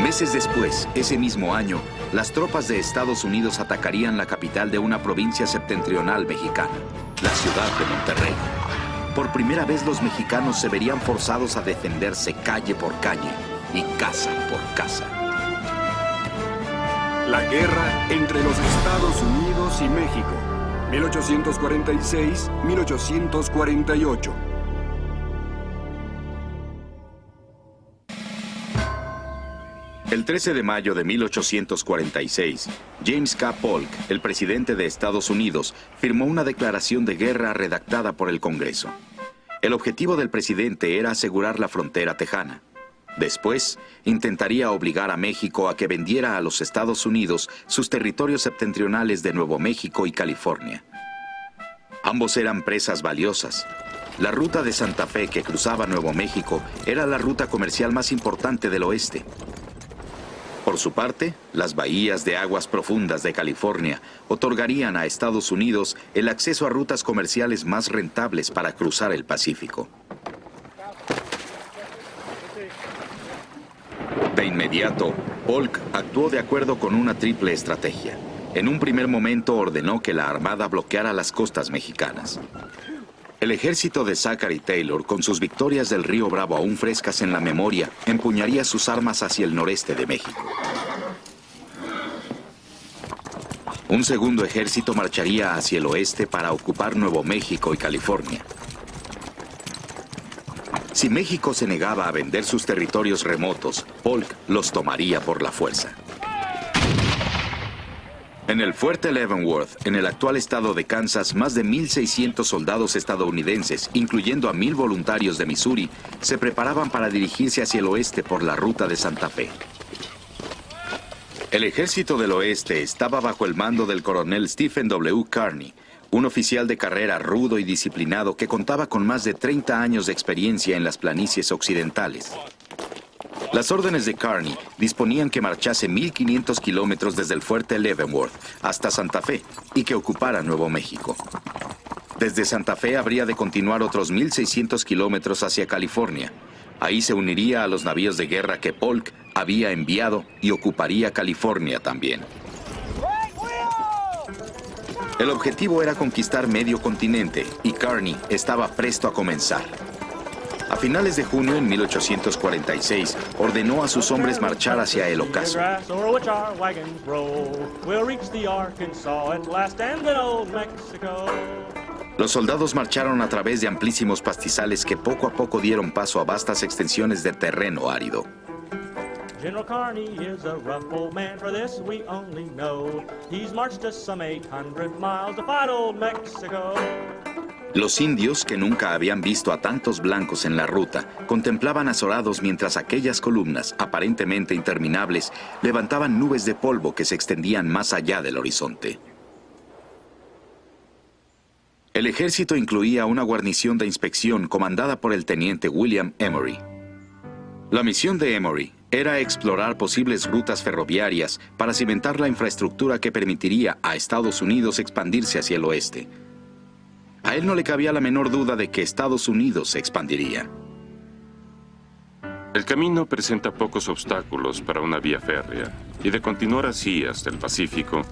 Meses después, ese mismo año, las tropas de Estados Unidos atacarían la capital de una provincia septentrional mexicana, la ciudad de Monterrey. Por primera vez los mexicanos se verían forzados a defenderse calle por calle y casa por casa.
La guerra entre los Estados Unidos y México, 1846-1848.
El 13 de mayo de 1846, James K. Polk, el presidente de Estados Unidos, firmó una declaración de guerra redactada por el Congreso. El objetivo del presidente era asegurar la frontera tejana. Después, intentaría obligar a México a que vendiera a los Estados Unidos sus territorios septentrionales de Nuevo México y California. Ambos eran presas valiosas. La ruta de Santa Fe que cruzaba Nuevo México era la ruta comercial más importante del oeste. Por su parte, las bahías de aguas profundas de California otorgarían a Estados Unidos el acceso a rutas comerciales más rentables para cruzar el Pacífico. De inmediato, Polk actuó de acuerdo con una triple estrategia. En un primer momento ordenó que la Armada bloqueara las costas mexicanas. El ejército de Zachary Taylor, con sus victorias del río Bravo aún frescas en la memoria, empuñaría sus armas hacia el noreste de México. Un segundo ejército marcharía hacia el oeste para ocupar Nuevo México y California. Si México se negaba a vender sus territorios remotos, Polk los tomaría por la fuerza. En el fuerte Leavenworth, en el actual estado de Kansas, más de 1.600 soldados estadounidenses, incluyendo a 1.000 voluntarios de Missouri, se preparaban para dirigirse hacia el oeste por la ruta de Santa Fe. El ejército del oeste estaba bajo el mando del coronel Stephen W. Kearny, un oficial de carrera rudo y disciplinado que contaba con más de 30 años de experiencia en las planicies occidentales. Las órdenes de Kearny disponían que marchase 1.500 kilómetros desde el fuerte Leavenworth hasta Santa Fe y que ocupara Nuevo México. Desde Santa Fe habría de continuar otros 1.600 kilómetros hacia California. Ahí se uniría a los navíos de guerra que Polk había enviado y ocuparía California también. El objetivo era conquistar medio continente y Kearny estaba presto a comenzar. A finales de junio, en 1846, ordenó a sus hombres marchar hacia el ocaso. Los soldados marcharon a través de amplísimos pastizales que poco a poco dieron paso a vastas extensiones de terreno árido.
General Kearny is a rough old man, for this we only know. He's marched us some 800 miles to fight old Mexico.
Los indios, que nunca habían visto a tantos blancos en la ruta, contemplaban azorados mientras aquellas columnas, aparentemente interminables, levantaban nubes de polvo que se extendían más allá del horizonte. El ejército incluía una guarnición de inspección comandada por el teniente William Emory. La misión de Emory era explorar posibles rutas ferroviarias para cimentar la infraestructura que permitiría a Estados Unidos expandirse hacia el oeste. A él no le cabía la menor duda de que Estados Unidos se expandiría.
El camino presenta pocos obstáculos para una vía férrea, y de continuar así hasta el Pacífico,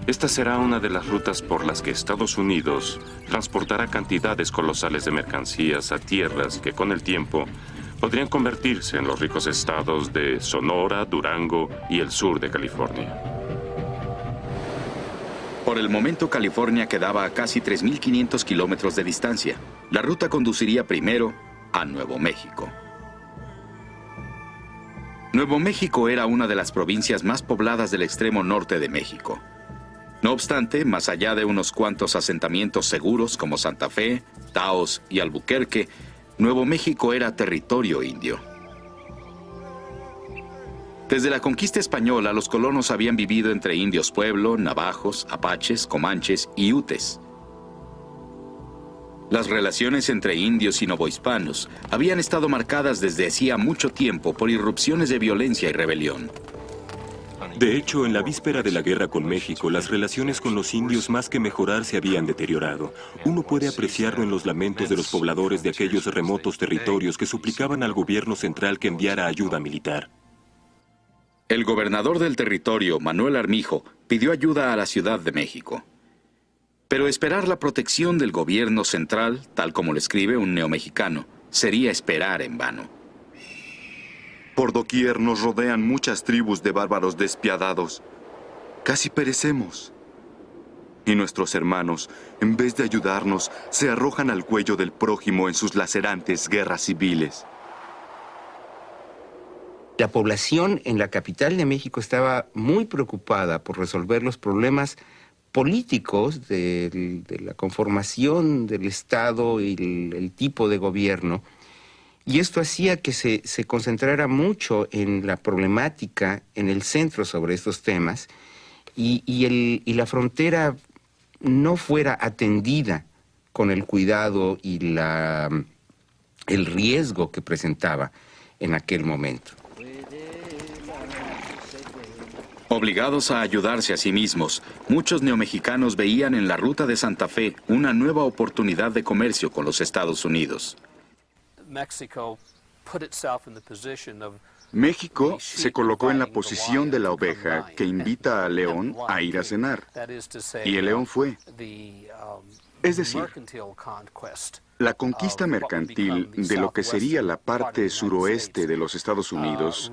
esta será una de las rutas por las que Estados Unidos transportará cantidades colosales de mercancías a tierras que con el tiempo podrían convertirse en los ricos estados de Sonora, Durango y el sur de California.
Por el momento, California quedaba a casi 3.500 kilómetros de distancia. La ruta conduciría primero a Nuevo México. Nuevo México era una de las provincias más pobladas del extremo norte de México. No obstante, más allá de unos cuantos asentamientos seguros como Santa Fe, Taos y Albuquerque, Nuevo México era territorio indio. Desde la conquista española, los colonos habían vivido entre indios pueblo, navajos, apaches, comanches y utes. Las relaciones entre indios y novohispanos habían estado marcadas desde hacía mucho tiempo por irrupciones de violencia y rebelión.
De hecho, en la víspera de la guerra con México, las relaciones con los indios más que mejorar se habían deteriorado. Uno puede apreciarlo en los lamentos de los pobladores de aquellos remotos territorios que suplicaban al gobierno central que enviara ayuda militar.
El gobernador del territorio, Manuel Armijo, pidió ayuda a la Ciudad de México. Pero esperar la protección del gobierno central, tal como lo escribe un neomexicano, sería esperar en vano.
Por doquier nos rodean muchas tribus de bárbaros despiadados. Casi perecemos. Y nuestros hermanos, en vez de ayudarnos, se arrojan al cuello del prójimo en sus lacerantes guerras civiles.
La población en la capital de México estaba muy preocupada por resolver los problemas políticos de la conformación del Estado y el tipo de gobierno. Y esto hacía que se concentrara mucho en la problemática, en el centro sobre estos temas, y la frontera no fuera atendida con el cuidado y el riesgo que presentaba en aquel momento.
Obligados a ayudarse a sí mismos, muchos neomexicanos veían en la ruta de Santa Fe una nueva oportunidad de comercio con los Estados Unidos.
México se colocó en la posición de la oveja que invita al león a ir a cenar, y el león fue. Es decir, la conquista mercantil de lo que sería la parte suroeste de los Estados Unidos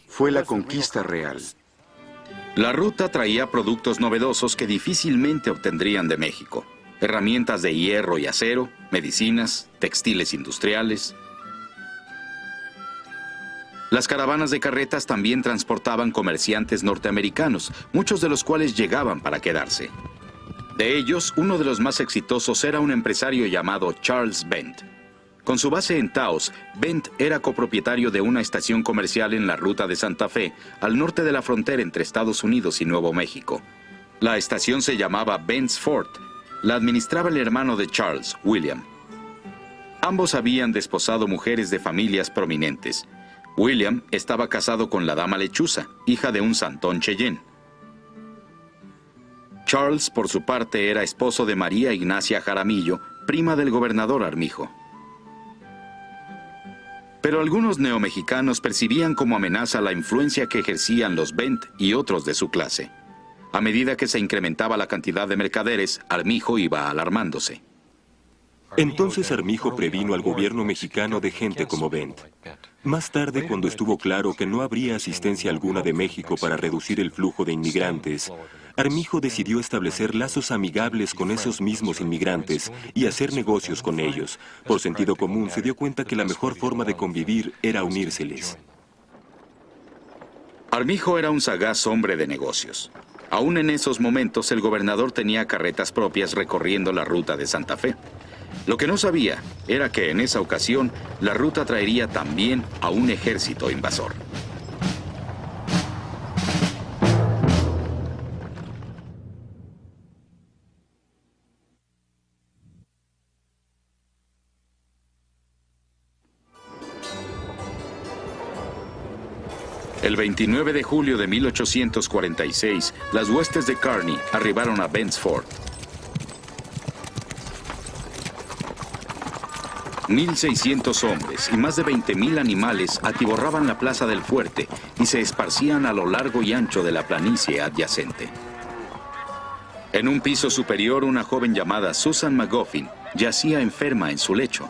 fue la conquista real.
La ruta traía productos novedosos que difícilmente obtendrían de México. Herramientas de hierro y acero, medicinas, textiles industriales. Las caravanas de carretas también transportaban comerciantes norteamericanos, muchos de los cuales llegaban para quedarse. De ellos, uno de los más exitosos era un empresario llamado Charles Bent. Con su base en Taos, Bent era copropietario de una estación comercial en la ruta de Santa Fe, al norte de la frontera entre Estados Unidos y Nuevo México. La estación se llamaba Bent's Fort. La administraba el hermano de Charles, William. Ambos habían desposado mujeres de familias prominentes. William estaba casado con la dama Lechuza, hija de un santón Cheyenne. Charles, por su parte, era esposo de María Ignacia Jaramillo, prima del gobernador Armijo. Pero algunos neomexicanos percibían como amenaza la influencia que ejercían los Bent y otros de su clase. A medida que se incrementaba la cantidad de mercaderes, Armijo iba alarmándose.
Entonces Armijo previno al gobierno mexicano de gente como Bent. Más tarde, cuando estuvo claro que no habría asistencia alguna de México para reducir el flujo de inmigrantes, Armijo decidió establecer lazos amigables con esos mismos inmigrantes y hacer negocios con ellos. Por sentido común, se dio cuenta que la mejor forma de convivir era unírseles.
Armijo era un sagaz hombre de negocios. Aún en esos momentos, el gobernador tenía carretas propias recorriendo la ruta de Santa Fe. Lo que no sabía era que en esa ocasión la ruta traería también a un ejército invasor. El 29 de julio de 1846, las huestes de Kearny arribaron a Bent's Fort. 1,600 hombres y más de 20,000 animales atiborraban la plaza del fuerte y se esparcían a lo largo y ancho de la planicie adyacente. En un piso superior, una joven llamada Susan Magoffin yacía enferma en su lecho.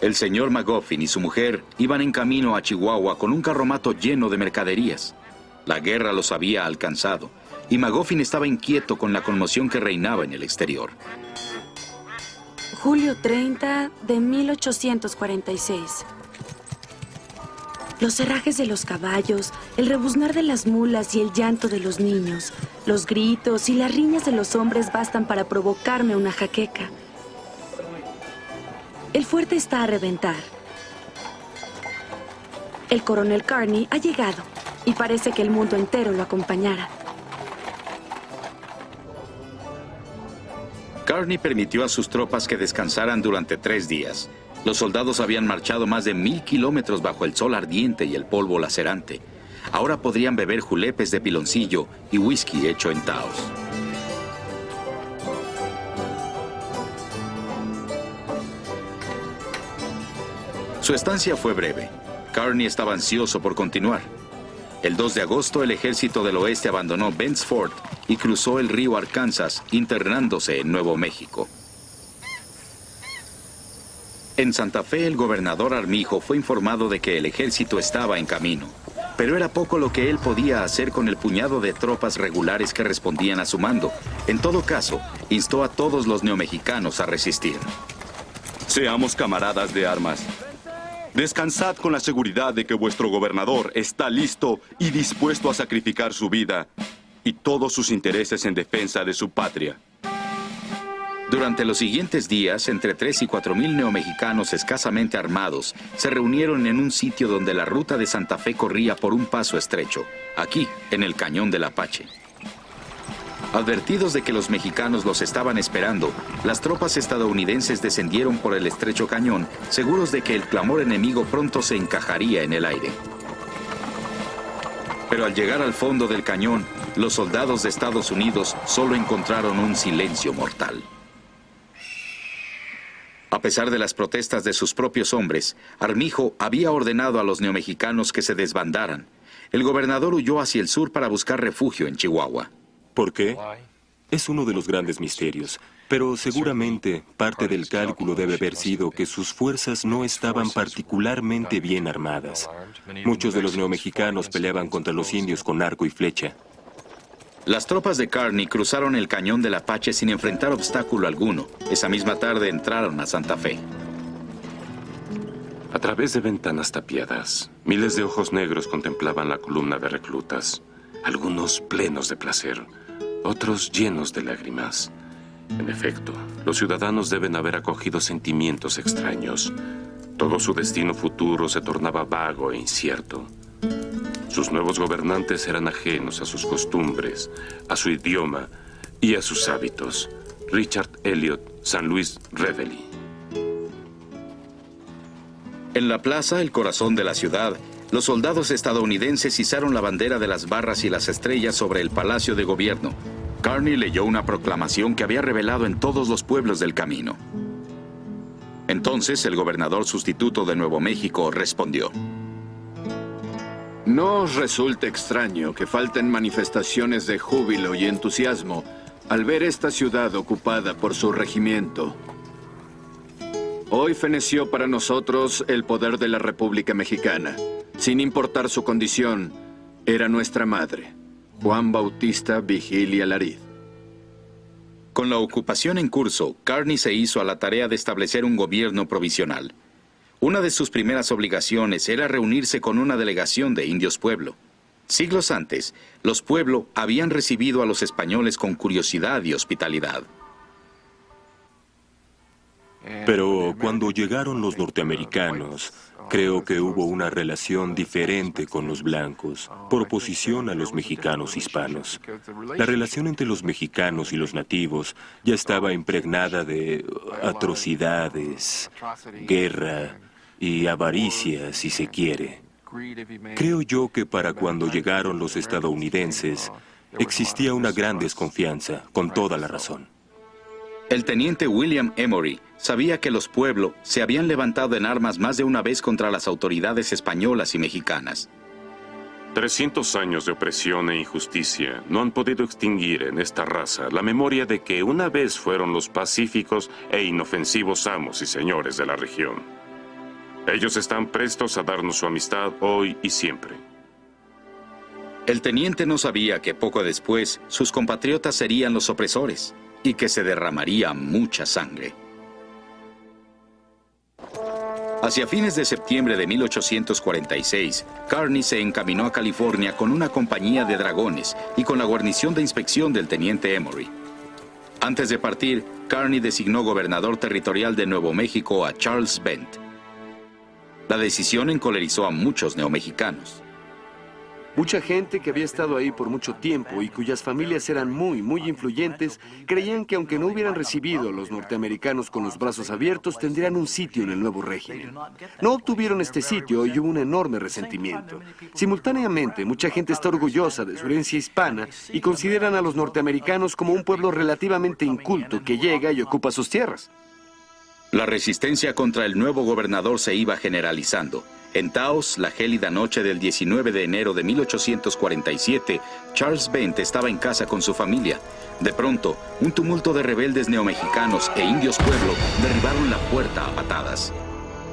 El señor Magoffin y su mujer iban en camino a Chihuahua con un carromato lleno de mercaderías. La guerra los había alcanzado y Magoffin estaba inquieto con la conmoción que reinaba en el exterior.
Julio 30 de 1846. Los herrajes de los caballos, el rebuznar de las mulas y el llanto de los niños, los gritos y las riñas de los hombres bastan para provocarme una jaqueca. El fuerte está a reventar. El coronel Kearny ha llegado y parece que el mundo entero lo acompañará.
Kearny permitió a sus tropas que descansaran durante 3 días. Los soldados habían marchado más de 1,000 kilómetros bajo el sol ardiente y el polvo lacerante. Ahora podrían beber julepes de piloncillo y whisky hecho en Taos. Su estancia fue breve. Kearny estaba ansioso por continuar. El 2 de agosto, el ejército del oeste abandonó Bent's Fort y cruzó el río Arkansas, internándose en Nuevo México. En Santa Fe, el gobernador Armijo fue informado de que el ejército estaba en camino, pero era poco lo que él podía hacer con el puñado de tropas regulares que respondían a su mando. En todo caso, instó a todos los neomexicanos a resistir.
Seamos camaradas de armas. Descansad con la seguridad de que vuestro gobernador está listo y dispuesto a sacrificar su vida y todos sus intereses en defensa de su patria.
Durante los siguientes días, entre 3 y 4 mil neomexicanos escasamente armados se reunieron en un sitio donde la ruta de Santa Fe corría por un paso estrecho, aquí, en el Cañón del Apache. Advertidos de que los mexicanos los estaban esperando, las tropas estadounidenses descendieron por el estrecho cañón, seguros de que el clamor enemigo pronto se encajaría en el aire. Pero al llegar al fondo del cañón, los soldados de Estados Unidos solo encontraron un silencio mortal. A pesar de las protestas de sus propios hombres, Armijo había ordenado a los neomexicanos que se desbandaran. El gobernador huyó hacia el sur para buscar refugio en Chihuahua.
¿Por qué? Es uno de los grandes misterios, pero seguramente parte del cálculo debe haber sido que sus fuerzas no estaban particularmente bien armadas. Muchos de los neomexicanos peleaban contra los indios con arco y flecha.
Las tropas de Kearny cruzaron el Cañón del Apache sin enfrentar obstáculo alguno. Esa misma tarde entraron a Santa Fe.
A través de ventanas tapiadas, miles de ojos negros contemplaban la columna de reclutas, algunos plenos de placer, otros llenos de lágrimas. En efecto, los ciudadanos deben haber acogido sentimientos extraños. Todo su destino futuro se tornaba vago e incierto. Sus nuevos gobernantes eran ajenos a sus costumbres, a su idioma y a sus hábitos. Richard Elliot, San Luis Reveille.
En la plaza, el corazón de la ciudad, los soldados estadounidenses izaron la bandera de las barras y las estrellas sobre el Palacio de Gobierno. Kearny leyó una proclamación que había revelado en todos los pueblos del camino. Entonces, el gobernador sustituto de Nuevo México respondió:
No os resulte extraño que falten manifestaciones de júbilo y entusiasmo al ver esta ciudad ocupada por su regimiento. Hoy feneció para nosotros el poder de la República Mexicana. Sin importar su condición, era nuestra madre, Juan Bautista Vigilia Larid.
Con la ocupación en curso, Kearny se hizo a la tarea de establecer un gobierno provisional. Una de sus primeras obligaciones era reunirse con una delegación de indios Pueblo. Siglos antes, los Pueblo habían recibido a los españoles con curiosidad y hospitalidad.
Pero cuando llegaron los norteamericanos, creo que hubo una relación diferente con los blancos, por oposición a los mexicanos hispanos. La relación entre los mexicanos y los nativos ya estaba impregnada de atrocidades, guerra y avaricia, si se quiere. Creo yo que para cuando llegaron los estadounidenses, existía una gran desconfianza, con toda la razón.
El teniente William Emory sabía que los Pueblo se habían levantado en armas más de una vez contra las autoridades españolas y mexicanas.
300 años de opresión e injusticia no han podido extinguir en esta raza la memoria de que una vez fueron los pacíficos e inofensivos amos y señores de la región. Ellos están prestos a darnos su amistad hoy y siempre.
El teniente no sabía que poco después sus compatriotas serían los opresores y que se derramaría mucha sangre. Hacia fines de septiembre de 1846, Kearny se encaminó a California con una compañía de dragones y con la guarnición de inspección del teniente Emory. Antes de partir, Kearny designó gobernador territorial de Nuevo México a Charles Bent. La decisión encolerizó a muchos neomexicanos.
Mucha gente que había estado ahí por mucho tiempo y cuyas familias eran muy influyentes, creían que aunque no hubieran recibido a los norteamericanos con los brazos abiertos, tendrían un sitio en el nuevo régimen. No obtuvieron este sitio y hubo un enorme resentimiento. Simultáneamente, mucha gente está orgullosa de su herencia hispana y consideran a los norteamericanos como un pueblo relativamente inculto que llega y ocupa sus tierras.
La resistencia contra el nuevo gobernador se iba generalizando. En Taos, la gélida noche del 19 de enero de 1847, Charles Bent estaba en casa con su familia. De pronto, un tumulto de rebeldes neomexicanos e indios pueblo derribaron la puerta a patadas.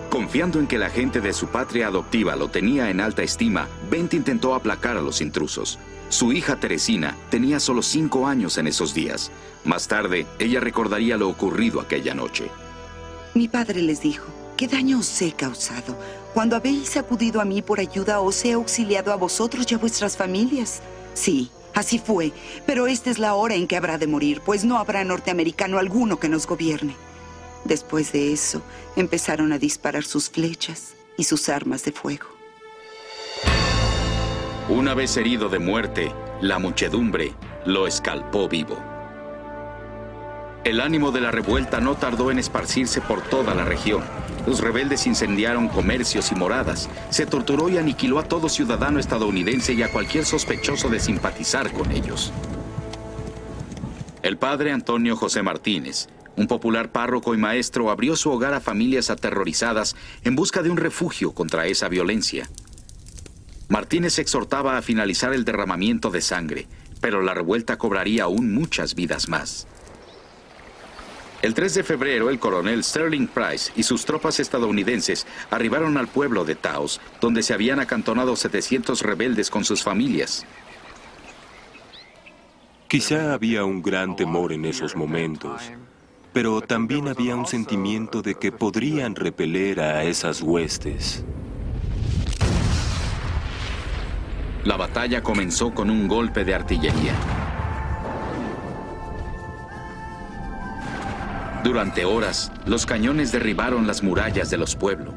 Confiando en que la gente de su patria adoptiva lo tenía en alta estima, Bent intentó aplacar a los intrusos. Su hija Teresina tenía solo 5 años en esos días. Más tarde, ella recordaría lo ocurrido aquella noche.
Mi padre les dijo: ¿qué daño os he causado? Cuando habéis acudido a mí por ayuda, os he auxiliado a vosotros y a vuestras familias. Sí, así fue, pero esta es la hora en que habrá de morir, pues no habrá norteamericano alguno que nos gobierne. Después de eso, empezaron a disparar sus flechas y sus armas de fuego.
Una vez herido de muerte, la muchedumbre lo escalpó vivo. El ánimo de la revuelta no tardó en esparcirse por toda la región. Los rebeldes incendiaron comercios y moradas. Se torturó y aniquiló a todo ciudadano estadounidense y a cualquier sospechoso de simpatizar con ellos. El padre Antonio José Martínez, un popular párroco y maestro, abrió su hogar a familias aterrorizadas en busca de un refugio contra esa violencia. Martínez exhortaba a finalizar el derramamiento de sangre, pero la revuelta cobraría aún muchas vidas más. El 3 de febrero, el coronel Sterling Price y sus tropas estadounidenses arribaron al pueblo de Taos, donde se habían acantonado 700 rebeldes con sus familias.
Quizá había un gran temor en esos momentos, pero también había un sentimiento de que podrían repeler a esas huestes.
La batalla comenzó con un golpe de artillería. Durante horas, los cañones derribaron las murallas de los pueblos.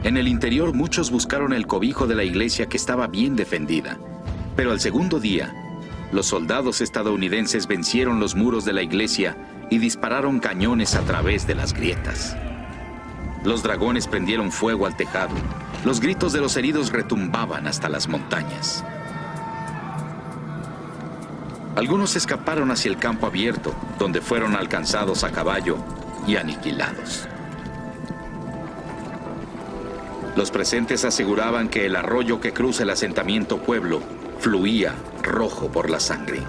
En el interior, muchos buscaron el cobijo de la iglesia, que estaba bien defendida. Pero al segundo día, los soldados estadounidenses vencieron los muros de la iglesia y dispararon cañones a través de las grietas. Los dragones prendieron fuego al tejado. Los gritos de los heridos retumbaban hasta las montañas. Algunos escaparon hacia el campo abierto, donde fueron alcanzados a caballo y aniquilados. Los presentes aseguraban que el arroyo que cruza el asentamiento pueblo fluía rojo por la sangre.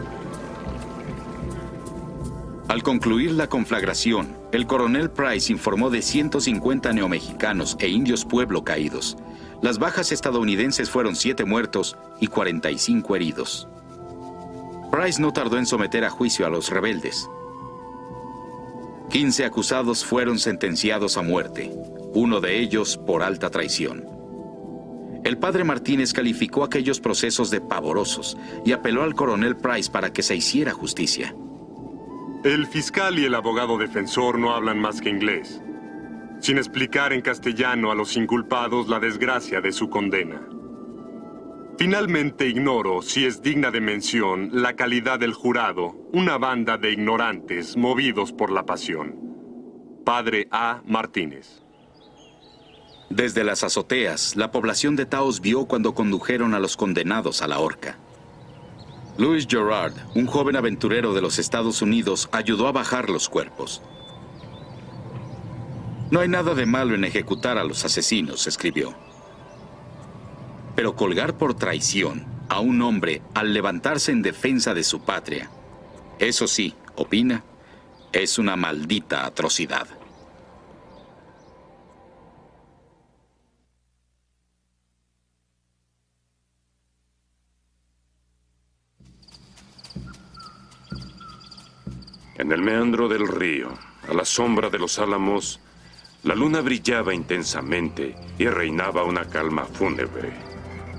Al concluir la conflagración, el coronel Price informó de 150 neomexicanos e indios pueblo caídos. Las bajas estadounidenses fueron 7 muertos y 45 heridos. Price no tardó en someter a juicio a los rebeldes. 15 acusados fueron sentenciados a muerte, uno de ellos por alta traición. El padre Martínez calificó aquellos procesos de pavorosos y apeló al coronel Price para que se hiciera justicia.
El fiscal y el abogado defensor no hablan más que inglés, sin explicar en castellano a los inculpados la desgracia de su condena. Finalmente ignoro si es digna de mención la calidad del jurado, una banda de ignorantes movidos por la pasión. Padre A. Martínez.
Desde las azoteas, la población de Taos vio cuando condujeron a los condenados a la horca. Louis Gerard, un joven aventurero de los Estados Unidos, ayudó a bajar los cuerpos. No hay nada de malo en ejecutar a los asesinos, escribió. Pero colgar por traición a un hombre al levantarse en defensa de su patria, eso sí, opina, es una maldita atrocidad.
En el meandro del río, a la sombra de los álamos, la luna brillaba intensamente y reinaba una calma fúnebre,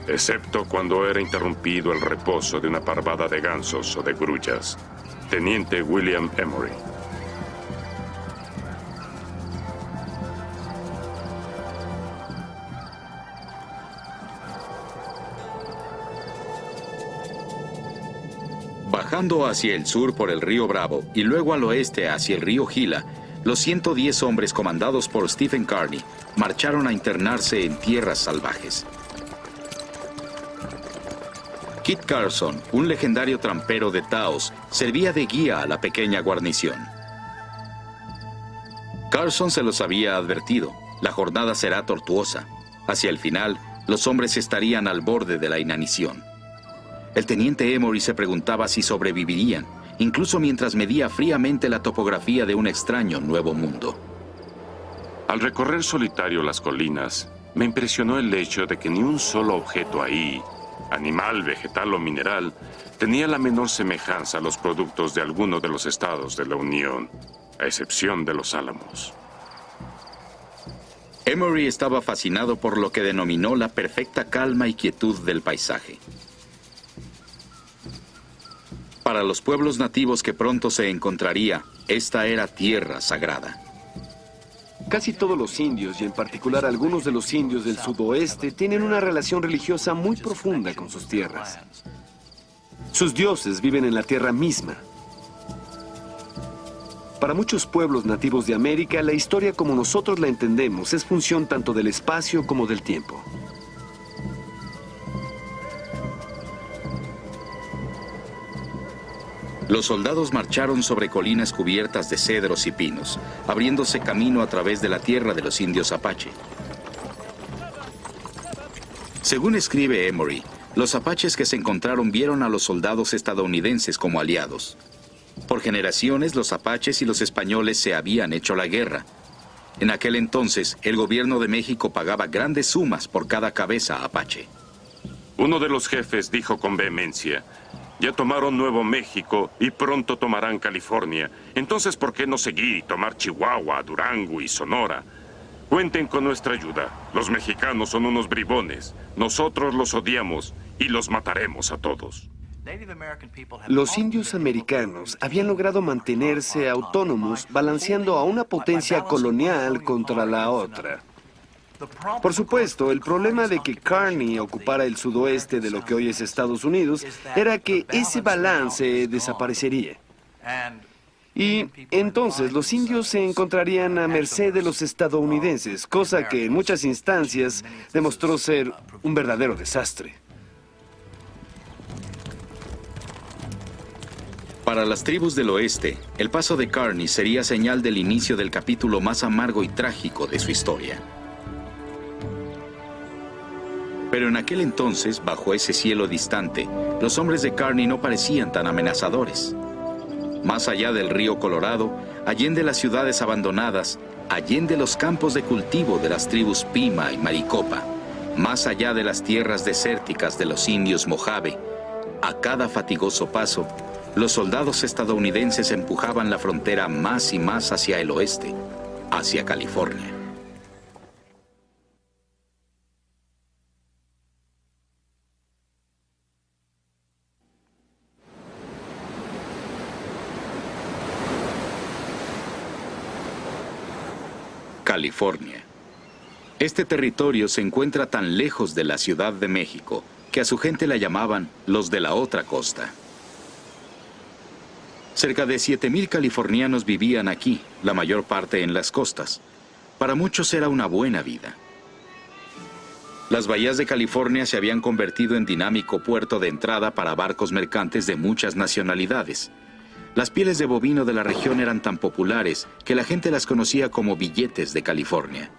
excepto cuando era interrumpido el reposo de una parvada de gansos o de grullas. Teniente William Emory.
Bajando hacia el sur por el río Bravo y luego al oeste hacia el río Gila, los 110 hombres comandados por Stephen Kearny marcharon a internarse en tierras salvajes. Kit Carson, un legendario trampero de Taos, servía de guía a la pequeña guarnición. Carson se los había advertido. La jornada será tortuosa. Hacia el final, los hombres estarían al borde de la inanición. El teniente Emory se preguntaba si sobrevivirían, incluso mientras medía fríamente la topografía de un extraño nuevo mundo.
Al recorrer solitario las colinas, me impresionó el hecho de que ni un solo objeto ahí, animal, vegetal o mineral, tenía la menor semejanza a los productos de alguno de los estados de la Unión, a excepción de los Álamos.
Emory estaba fascinado por lo que denominó la perfecta calma y quietud del paisaje. Para los pueblos nativos que pronto se encontraría, esta era tierra sagrada.
Casi todos los indios, y en particular algunos de los indios del sudoeste, tienen una relación religiosa muy profunda con sus tierras. Sus dioses viven en la tierra misma. Para muchos pueblos nativos de América, la historia como nosotros la entendemos es función tanto del espacio como del tiempo.
Los soldados marcharon sobre colinas cubiertas de cedros y pinos, abriéndose camino a través de la tierra de los indios apache. Según escribe Emory, los apaches que se encontraron vieron a los soldados estadounidenses como aliados. Por generaciones, los apaches y los españoles se habían hecho la guerra. En aquel entonces, el gobierno de México pagaba grandes sumas por cada cabeza apache.
Uno de los jefes dijo con vehemencia: ya tomaron Nuevo México y pronto tomarán California. Entonces, ¿por qué no seguir y tomar Chihuahua, Durango y Sonora? Cuenten con nuestra ayuda. Los mexicanos son unos bribones. Nosotros los odiamos y los mataremos a todos.
Los indios americanos habían logrado mantenerse autónomos, balanceando a una potencia colonial contra la otra. Por supuesto, el problema de que Kearny ocupara el sudoeste de lo que hoy es Estados Unidos era que ese balance desaparecería. Y entonces los indios se encontrarían a merced de los estadounidenses, cosa que en muchas instancias demostró ser un verdadero desastre.
Para las tribus del oeste, el paso de Kearny sería señal del inicio del capítulo más amargo y trágico de su historia. Pero en aquel entonces, bajo ese cielo distante, los hombres de Kearny no parecían tan amenazadores. Más allá del río Colorado, allende las ciudades abandonadas, allende los campos de cultivo de las tribus Pima y Maricopa, más allá de las tierras desérticas de los indios Mojave, a cada fatigoso paso, los soldados estadounidenses empujaban la frontera más y más hacia el oeste, hacia California. California. Este territorio se encuentra tan lejos de la Ciudad de México que a su gente la llamaban los de la otra costa. Cerca de 7,000 californianos vivían aquí, la mayor parte en las costas. Para muchos era una buena vida. Las bahías de California se habían convertido en dinámico puerto de entrada para barcos mercantes de muchas nacionalidades. Las pieles de bovino de la región eran tan populares que la gente las conocía como billetes de California.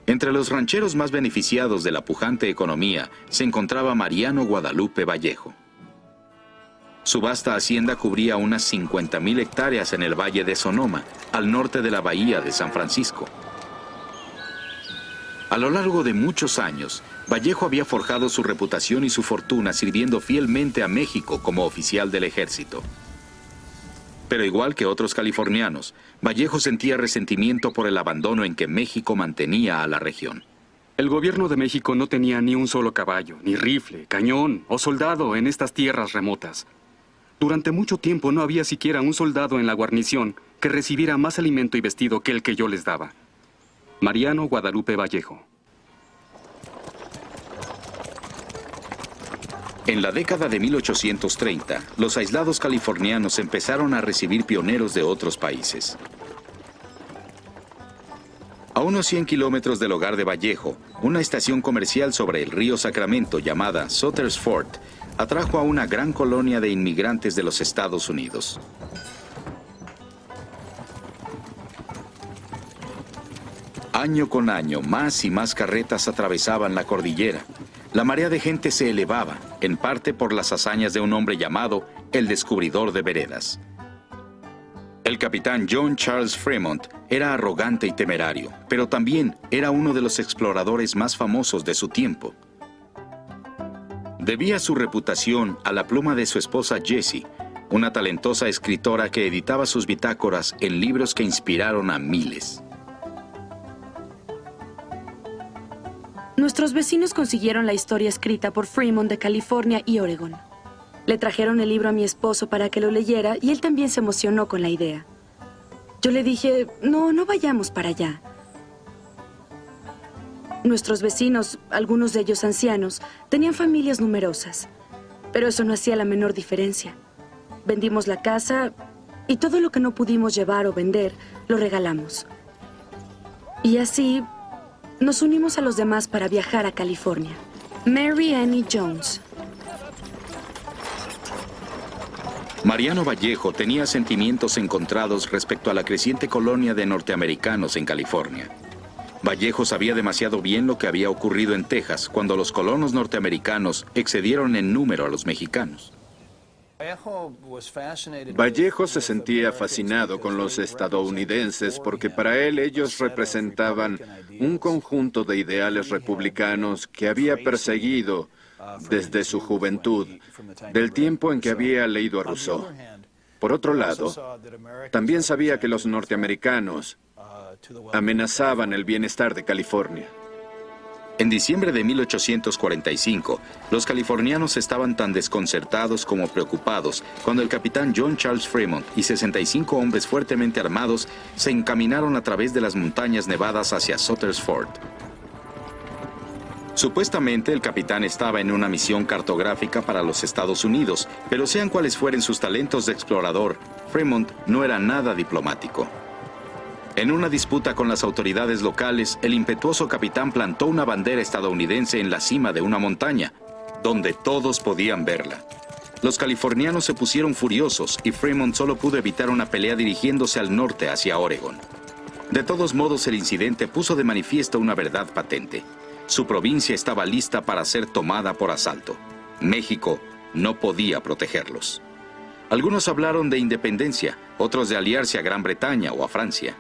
Entre los rancheros más beneficiados de la pujante economía se encontraba Mariano Guadalupe Vallejo. Su vasta hacienda cubría unas 50,000 hectáreas en el Valle de Sonoma, al norte de la bahía de San Francisco. A lo largo de muchos años, Vallejo había forjado su reputación y su fortuna sirviendo fielmente a México como oficial del ejército. Pero igual que otros californianos, Vallejo sentía resentimiento por el abandono en que México mantenía a la región.
El gobierno de México no tenía ni un solo caballo, ni rifle, cañón o soldado en estas tierras remotas. Durante mucho tiempo no había siquiera un soldado en la guarnición que recibiera más alimento y vestido que el que yo les daba. Mariano Guadalupe Vallejo.
En la década de 1830, los aislados californianos empezaron a recibir pioneros de otros países. A unos 100 kilómetros del hogar de Vallejo, una estación comercial sobre el río Sacramento llamada Sutter's Fort atrajo a una gran colonia de inmigrantes de los Estados Unidos. Año con año, más y más carretas atravesaban la cordillera. La marea de gente se elevaba, en parte por las hazañas de un hombre llamado el descubridor de veredas. El capitán John Charles Fremont era arrogante y temerario, pero también era uno de los exploradores más famosos de su tiempo. Debía su reputación a la pluma de su esposa Jessie, una talentosa escritora que editaba sus bitácoras en libros que inspiraron a miles.
Nuestros vecinos consiguieron la historia escrita por Fremont de California y Oregón. Le trajeron el libro a mi esposo para que lo leyera y él también se emocionó con la idea. Yo le dije, no vayamos para allá. Nuestros vecinos, algunos de ellos ancianos, tenían familias numerosas, pero eso no hacía la menor diferencia. Vendimos la casa y todo lo que no pudimos llevar o vender, lo regalamos. Y así nos unimos a los demás para viajar a California. Mary Annie Jones.
Mariano Vallejo tenía sentimientos encontrados respecto a la creciente colonia de norteamericanos en California. Vallejo sabía demasiado bien lo que había ocurrido en Texas cuando los colonos norteamericanos excedieron en número a los mexicanos.
Vallejo se sentía fascinado con los estadounidenses porque para él ellos representaban un conjunto de ideales republicanos que había perseguido desde su juventud, del tiempo en que había leído a Rousseau. Por otro lado, también sabía que los norteamericanos amenazaban el bienestar de California.
En diciembre de 1845, los californianos estaban tan desconcertados como preocupados cuando el capitán John Charles Fremont y 65 hombres fuertemente armados se encaminaron a través de las montañas nevadas hacia Sutter's Fort. Supuestamente el capitán estaba en una misión cartográfica para los Estados Unidos, pero sean cuales fueren sus talentos de explorador, Fremont no era nada diplomático. En una disputa con las autoridades locales, el impetuoso capitán plantó una bandera estadounidense en la cima de una montaña, donde todos podían verla. Los californianos se pusieron furiosos y Fremont solo pudo evitar una pelea dirigiéndose al norte hacia Oregón. De todos modos, el incidente puso de manifiesto una verdad patente. Su provincia estaba lista para ser tomada por asalto. México no podía protegerlos. Algunos hablaron de independencia, otros de aliarse a Gran Bretaña o a Francia.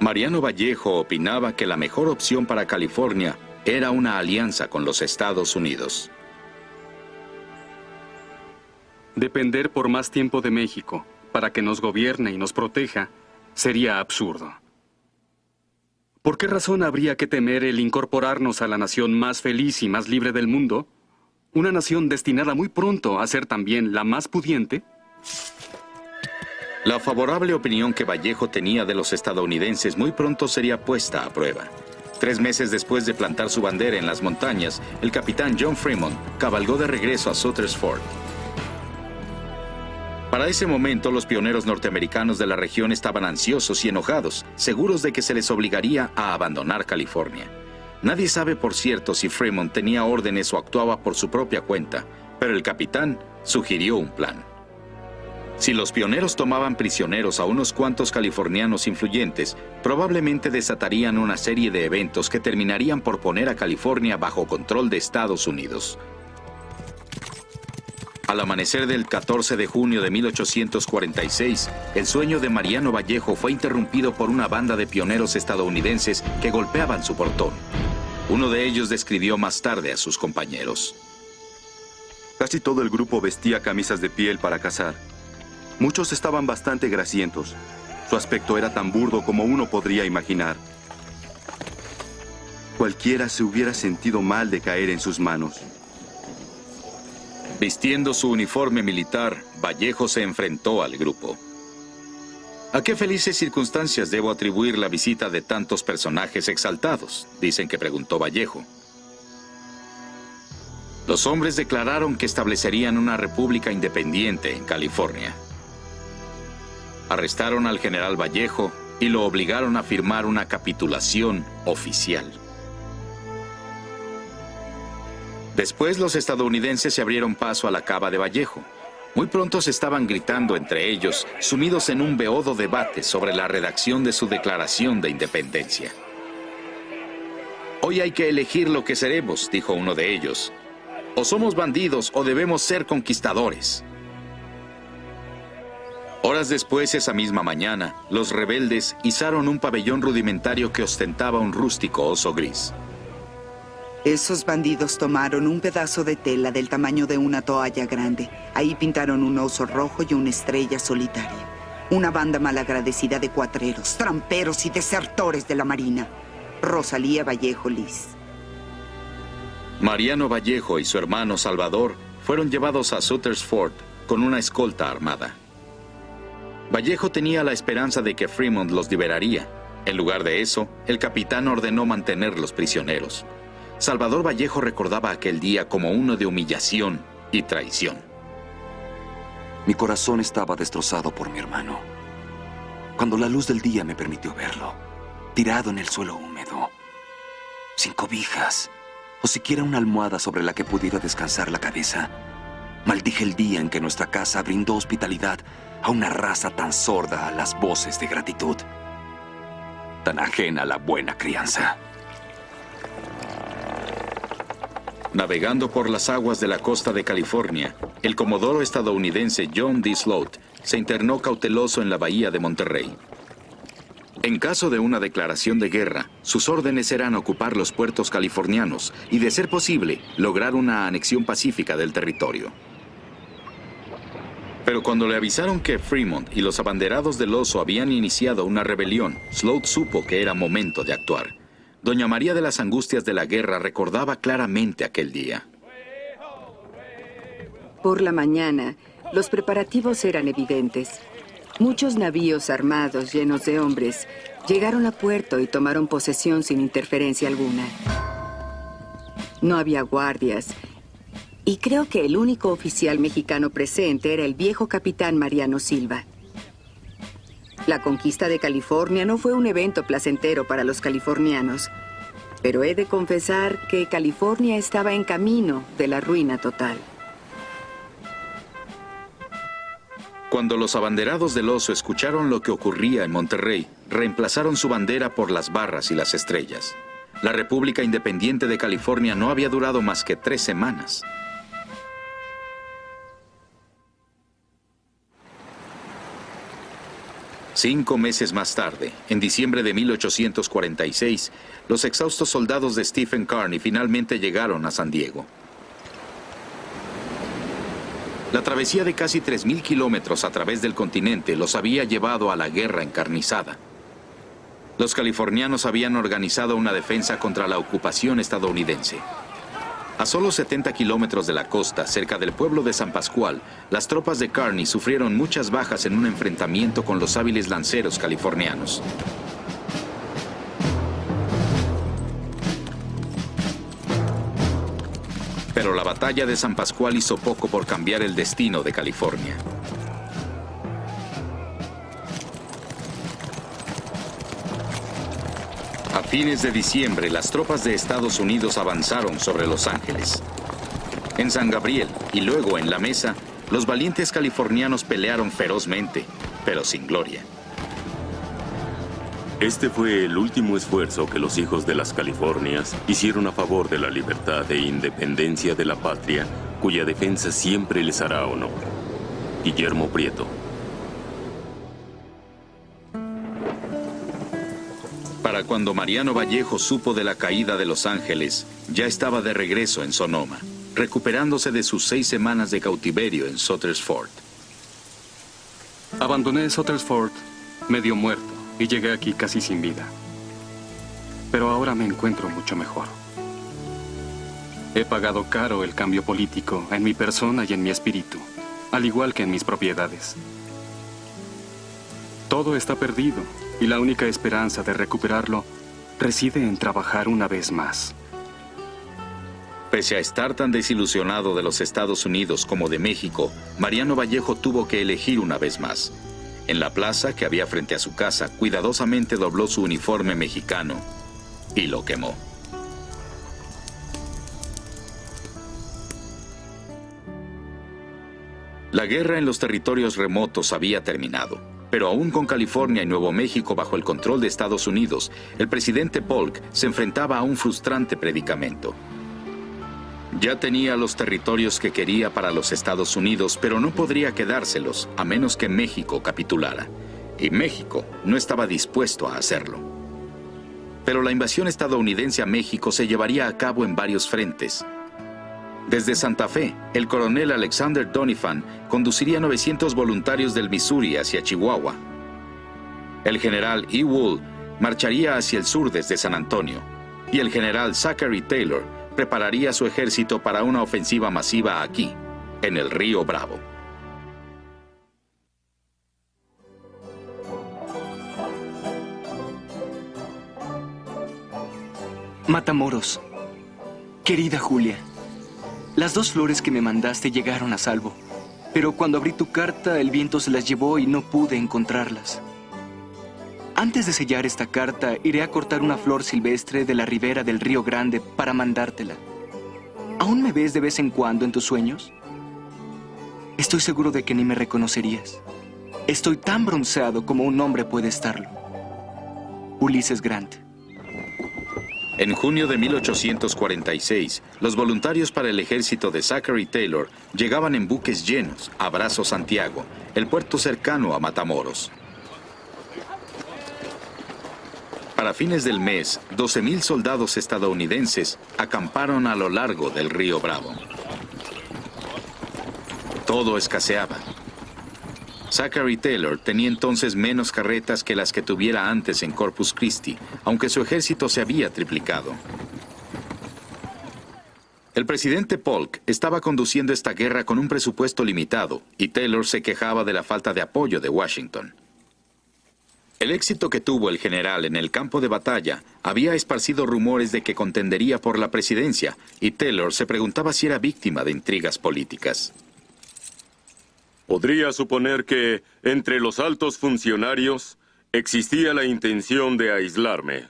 Mariano Vallejo opinaba que la mejor opción para California era una alianza con los Estados Unidos.
Depender por más tiempo de México para que nos gobierne y nos proteja sería absurdo. ¿Por qué razón habría que temer el incorporarnos a la nación más feliz y más libre del mundo? ¿Una nación destinada muy pronto a ser también la más pudiente?
La favorable opinión que Vallejo tenía de los estadounidenses muy pronto sería puesta a prueba. 3 meses después de plantar su bandera en las montañas, el capitán John Fremont cabalgó de regreso a Sutter's Fort. Para ese momento, los pioneros norteamericanos de la región estaban ansiosos y enojados, seguros de que se les obligaría a abandonar California. Nadie sabe, por cierto, si Fremont tenía órdenes o actuaba por su propia cuenta, pero el capitán sugirió un plan. Si los pioneros tomaban prisioneros a unos cuantos californianos influyentes, probablemente desatarían una serie de eventos que terminarían por poner a California bajo control de Estados Unidos. Al amanecer del 14 de junio de 1846, el sueño de Mariano Vallejo fue interrumpido por una banda de pioneros estadounidenses que golpeaban su portón. Uno de ellos describió más tarde a sus compañeros.
Casi todo el grupo vestía camisas de piel para cazar. Muchos estaban bastante grasientos. Su aspecto era tan burdo como uno podría imaginar. Cualquiera se hubiera sentido mal de caer en sus manos.
Vistiendo su uniforme militar, Vallejo se enfrentó al grupo. ¿A qué felices circunstancias debo atribuir la visita de tantos personajes exaltados?, dicen que preguntó Vallejo. Los hombres declararon que establecerían una república independiente en California. Arrestaron al general Vallejo y lo obligaron a firmar una capitulación oficial. Después los estadounidenses se abrieron paso a la cava de Vallejo. Muy pronto se estaban gritando entre ellos, sumidos en un beodo debate sobre la redacción de su Declaración de Independencia. Hoy hay que elegir lo que seremos, dijo uno de ellos. O somos bandidos o debemos ser conquistadores. Horas después, esa misma mañana, los rebeldes izaron un pabellón rudimentario que ostentaba un rústico oso gris.
Esos bandidos tomaron un pedazo de tela del tamaño de una toalla grande. Ahí pintaron un oso rojo y una estrella solitaria. Una banda malagradecida de cuatreros, tramperos y desertores de la Marina. Rosalía Vallejo Liz.
Mariano Vallejo y su hermano Salvador fueron llevados a Sutter's Fort con una escolta armada. Vallejo tenía la esperanza de que Fremont los liberaría. En lugar de eso, el capitán ordenó mantenerlos prisioneros. Salvador Vallejo recordaba aquel día como uno de humillación y traición.
Mi corazón estaba destrozado por mi hermano. Cuando la luz del día me permitió verlo, tirado en el suelo húmedo, sin cobijas, o siquiera una almohada sobre la que pudiera descansar la cabeza, maldije el día en que nuestra casa brindó hospitalidad a una raza tan sorda a las voces de gratitud, tan ajena a la buena crianza.
Navegando por las aguas de la costa de California, el comodoro estadounidense John D. Sloat se internó cauteloso en la bahía de Monterrey. En caso de una declaración de guerra, sus órdenes eran ocupar los puertos californianos y, de ser posible, lograr una anexión pacífica del territorio. Pero cuando le avisaron que Fremont y los abanderados del Oso habían iniciado una rebelión, Sloat supo que era momento de actuar. Doña María de las Angustias de la Guerra recordaba claramente aquel día.
Por la mañana, los preparativos eran evidentes. Muchos navíos armados llenos de hombres llegaron a puerto y tomaron posesión sin interferencia alguna. No había guardias, y creo que el único oficial mexicano presente era el viejo capitán Mariano Silva. La conquista de California no fue un evento placentero para los californianos, pero he de confesar que California estaba en camino de la ruina total.
Cuando los abanderados del Oso escucharon lo que ocurría en Monterrey, reemplazaron su bandera por las barras y las estrellas. La República Independiente de California no había durado más que 3 semanas. Cinco meses más tarde, en diciembre de 1846, los exhaustos soldados de Stephen Kearny finalmente llegaron a San Diego. La travesía de casi 3.000 kilómetros a través del continente los había llevado a la guerra encarnizada. Los californianos habían organizado una defensa contra la ocupación estadounidense. A solo 70 kilómetros de la costa, cerca del pueblo de San Pascual, las tropas de Kearny sufrieron muchas bajas en un enfrentamiento con los hábiles lanceros californianos. Pero la batalla de San Pascual hizo poco por cambiar el destino de California. A fines de diciembre, las tropas de Estados Unidos avanzaron sobre Los Ángeles. En San Gabriel y luego en La Mesa, los valientes californianos pelearon ferozmente, pero sin gloria.
Este fue el último esfuerzo que los hijos de las Californias hicieron a favor de la libertad e independencia de la patria, cuya defensa siempre les hará honor. Guillermo Prieto.
Para cuando Mariano Vallejo supo de la caída de Los Ángeles, ya estaba de regreso en Sonoma, recuperándose de sus 6 semanas de cautiverio en Sutter's Fort.
Abandoné Sutter's Fort medio muerto y llegué aquí casi sin vida. Pero ahora me encuentro mucho mejor. He pagado caro el cambio político en mi persona y en mi espíritu, al igual que en mis propiedades. Todo está perdido y la única esperanza de recuperarlo reside en trabajar una vez más.
Pese a estar tan desilusionado de los Estados Unidos como de México, Mariano Vallejo tuvo que elegir una vez más. En la plaza que había frente a su casa, cuidadosamente dobló su uniforme mexicano y lo quemó. La guerra en los territorios remotos había terminado, pero aún con California y Nuevo México bajo el control de Estados Unidos, el presidente Polk se enfrentaba a un frustrante predicamento. Ya tenía los territorios que quería para los Estados Unidos, pero no podría quedárselos a menos que México capitulara. Y México no estaba dispuesto a hacerlo. Pero la invasión estadounidense a México se llevaría a cabo en varios frentes. Desde Santa Fe, el coronel Alexander Doniphan conduciría 900 voluntarios del Missouri hacia Chihuahua. El general E. Wool marcharía hacia el sur desde San Antonio, y el general Zachary Taylor prepararía su ejército para una ofensiva masiva aquí, en el Río Bravo.
Matamoros. Querida Julia, las 2 flores que me mandaste llegaron a salvo, pero cuando abrí tu carta el viento se las llevó y no pude encontrarlas. Antes de sellar esta carta, iré a cortar una flor silvestre de la ribera del Río Grande para mandártela. ¿Aún me ves de vez en cuando en tus sueños? Estoy seguro de que ni me reconocerías. Estoy tan bronceado como un hombre puede estarlo. Ulises Grant.
En junio de 1846, los voluntarios para el ejército de Zachary Taylor llegaban en buques llenos a Brazo Santiago, el puerto cercano a Matamoros. Para fines del mes, 12,000 soldados estadounidenses acamparon a lo largo del río Bravo. Todo escaseaba. Zachary Taylor tenía entonces menos carretas que las que tuviera antes en Corpus Christi, aunque su ejército se había triplicado. El presidente Polk estaba conduciendo esta guerra con un presupuesto limitado, y Taylor se quejaba de la falta de apoyo de Washington. El éxito que tuvo el general en el campo de batalla había esparcido rumores de que contendería por la presidencia, y Taylor se preguntaba si era víctima de intrigas políticas.
Podría suponer que, entre los altos funcionarios, existía la intención de aislarme.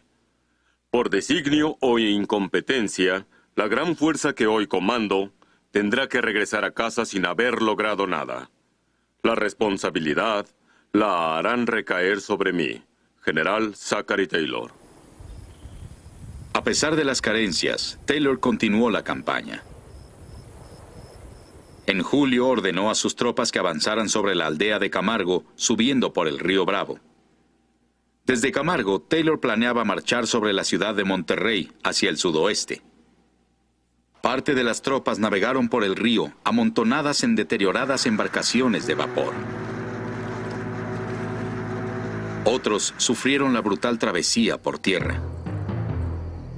Por designio o incompetencia, la gran fuerza que hoy comando tendrá que regresar a casa sin haber logrado nada. La responsabilidad la harán recaer sobre mí, General Zachary Taylor.
A pesar de las carencias, Taylor continuó la campaña. En julio ordenó a sus tropas que avanzaran sobre la aldea de Camargo, subiendo por el río Bravo. Desde Camargo, Taylor planeaba marchar sobre la ciudad de Monterrey, hacia el sudoeste. Parte de las tropas navegaron por el río, amontonadas en deterioradas embarcaciones de vapor. Otros sufrieron la brutal travesía por tierra.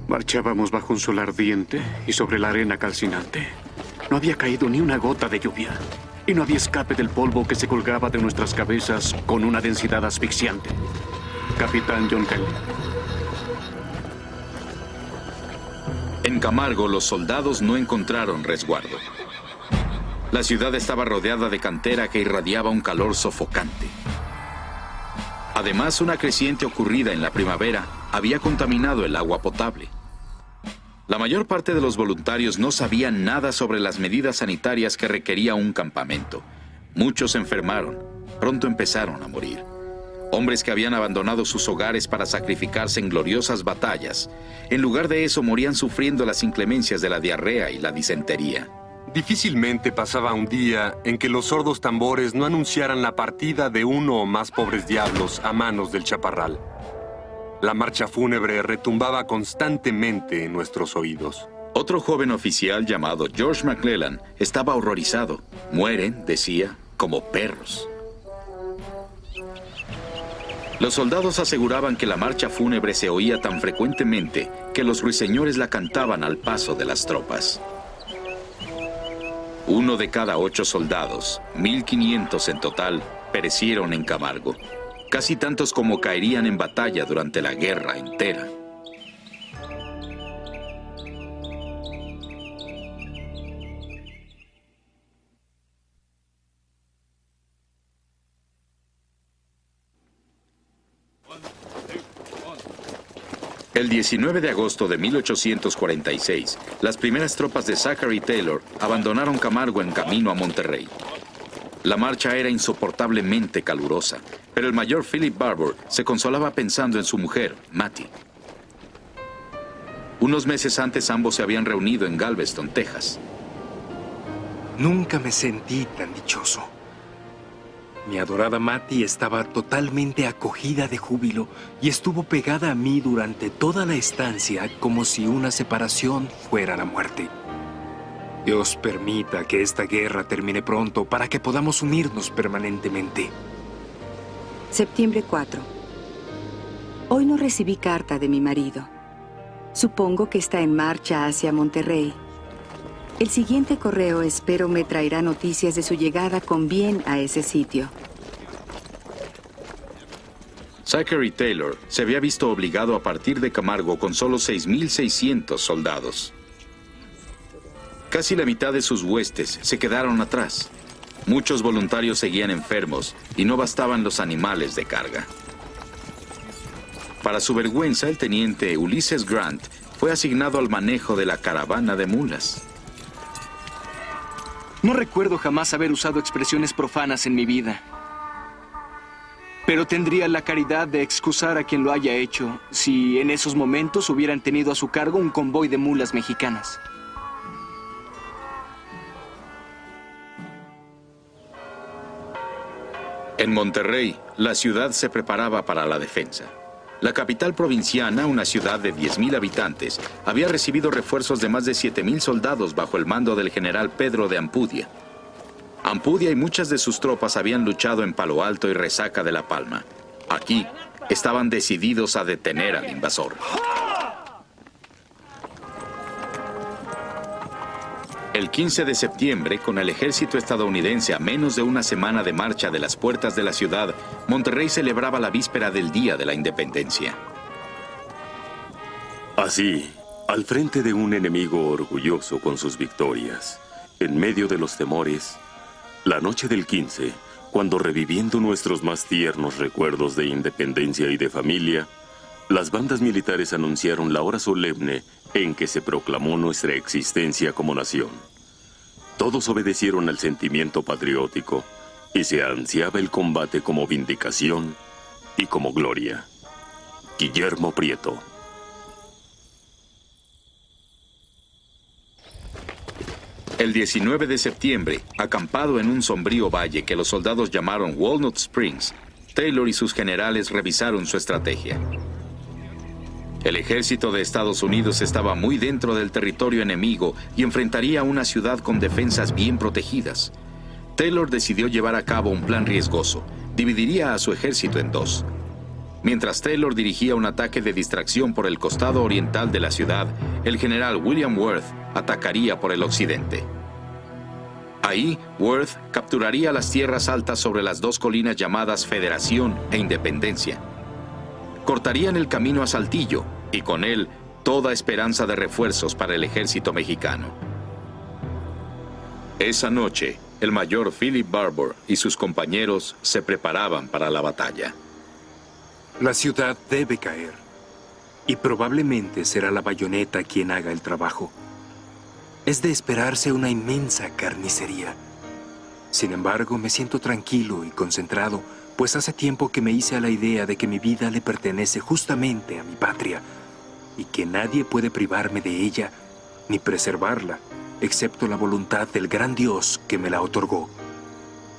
Marchábamos bajo un sol ardiente y sobre la arena calcinante. No había caído ni una gota de lluvia, y no había escape del polvo que se colgaba de nuestras cabezas con una densidad asfixiante. Capitán John Kelly.
En Camargo, los soldados no encontraron resguardo. La ciudad estaba rodeada de cantera que irradiaba un calor sofocante. Además, una creciente ocurrida en la primavera había contaminado el agua potable. La mayor parte de los voluntarios no sabían nada sobre las medidas sanitarias que requería un campamento. Muchos se enfermaron. Pronto empezaron a morir. Hombres que habían abandonado sus hogares para sacrificarse en gloriosas batallas. En lugar de eso, morían sufriendo las inclemencias de la diarrea y la disentería.
Difícilmente pasaba un día en que los sordos tambores no anunciaran la partida de uno o más pobres diablos a manos del chaparral. La marcha fúnebre retumbaba constantemente en nuestros oídos.
Otro joven oficial llamado George McClellan estaba horrorizado. Mueren, decía, como perros. Los soldados aseguraban que la marcha fúnebre se oía tan frecuentemente que los ruiseñores la cantaban al paso de las tropas. 1 de cada 8 soldados, 1,500 en total, perecieron en Camargo. Casi tantos como caerían en batalla durante la guerra entera. El 19 de agosto de 1846, las primeras tropas de Zachary Taylor abandonaron Camargo en camino a Monterrey. La marcha era insoportablemente calurosa, pero el mayor Philip Barbour se consolaba pensando en su mujer, Mattie. Unos meses antes ambos se habían reunido en Galveston, Texas.
Nunca me sentí tan dichoso. Mi adorada Mattie estaba totalmente acogida de júbilo y estuvo pegada a mí durante toda la estancia como si una separación fuera la muerte. Dios permita que esta guerra termine pronto para que podamos unirnos permanentemente.
Septiembre 4. Hoy no recibí carta de mi marido. Supongo que está en marcha hacia Monterrey. El siguiente correo espero me traerá noticias de su llegada con bien a ese sitio.
Zachary Taylor se había visto obligado a partir de Camargo con solo 6.600 soldados. Casi la mitad de sus huestes se quedaron atrás. Muchos voluntarios seguían enfermos y no bastaban los animales de carga. Para su vergüenza, el teniente Ulysses Grant fue asignado al manejo de la caravana de mulas.
No recuerdo jamás haber usado expresiones profanas en mi vida. Pero tendría la caridad de excusar a quien lo haya hecho si en esos momentos hubieran tenido a su cargo un convoy de mulas mexicanas.
En Monterrey, la ciudad se preparaba para la defensa. La capital provinciana, una ciudad de 10.000 habitantes, había recibido refuerzos de más de 7.000 soldados bajo el mando del general Pedro de Ampudia. Ampudia y muchas de sus tropas habían luchado en Palo Alto y Resaca de la Palma. Aquí, estaban decididos a detener al invasor. El 15 de septiembre, con el ejército estadounidense a menos de una semana de marcha de las puertas de la ciudad, Monterrey celebraba la víspera del Día de la Independencia.
Así, al frente de un enemigo orgulloso con sus victorias, en medio de los temores, la noche del 15, cuando reviviendo nuestros más tiernos recuerdos de independencia y de familia, las bandas militares anunciaron la hora solemne en que se proclamó nuestra existencia como nación. Todos obedecieron al sentimiento patriótico y se ansiaba el combate como vindicación y como gloria. Guillermo Prieto.
El 19 de septiembre, acampado en un sombrío valle que los soldados llamaron Walnut Springs, Taylor y sus generales revisaron su estrategia. El ejército de Estados Unidos estaba muy dentro del territorio enemigo y enfrentaría a una ciudad con defensas bien protegidas. Taylor decidió llevar a cabo un plan riesgoso. Dividiría a su ejército en dos. Mientras Taylor dirigía un ataque de distracción por el costado oriental de la ciudad, el general William Worth atacaría por el occidente. Ahí, Worth capturaría las tierras altas sobre las dos colinas llamadas Federación e Independencia. Cortarían el camino a Saltillo y con él toda esperanza de refuerzos para el ejército mexicano. Esa noche, el mayor Philip Barbour y sus compañeros se preparaban para la batalla.
La ciudad debe caer y probablemente será la bayoneta quien haga el trabajo. Es de esperarse una inmensa carnicería. Sin embargo, me siento tranquilo y concentrado, pues hace tiempo que me hice a la idea de que mi vida le pertenece justamente a mi patria y que nadie puede privarme de ella ni preservarla, excepto la voluntad del gran Dios que me la otorgó.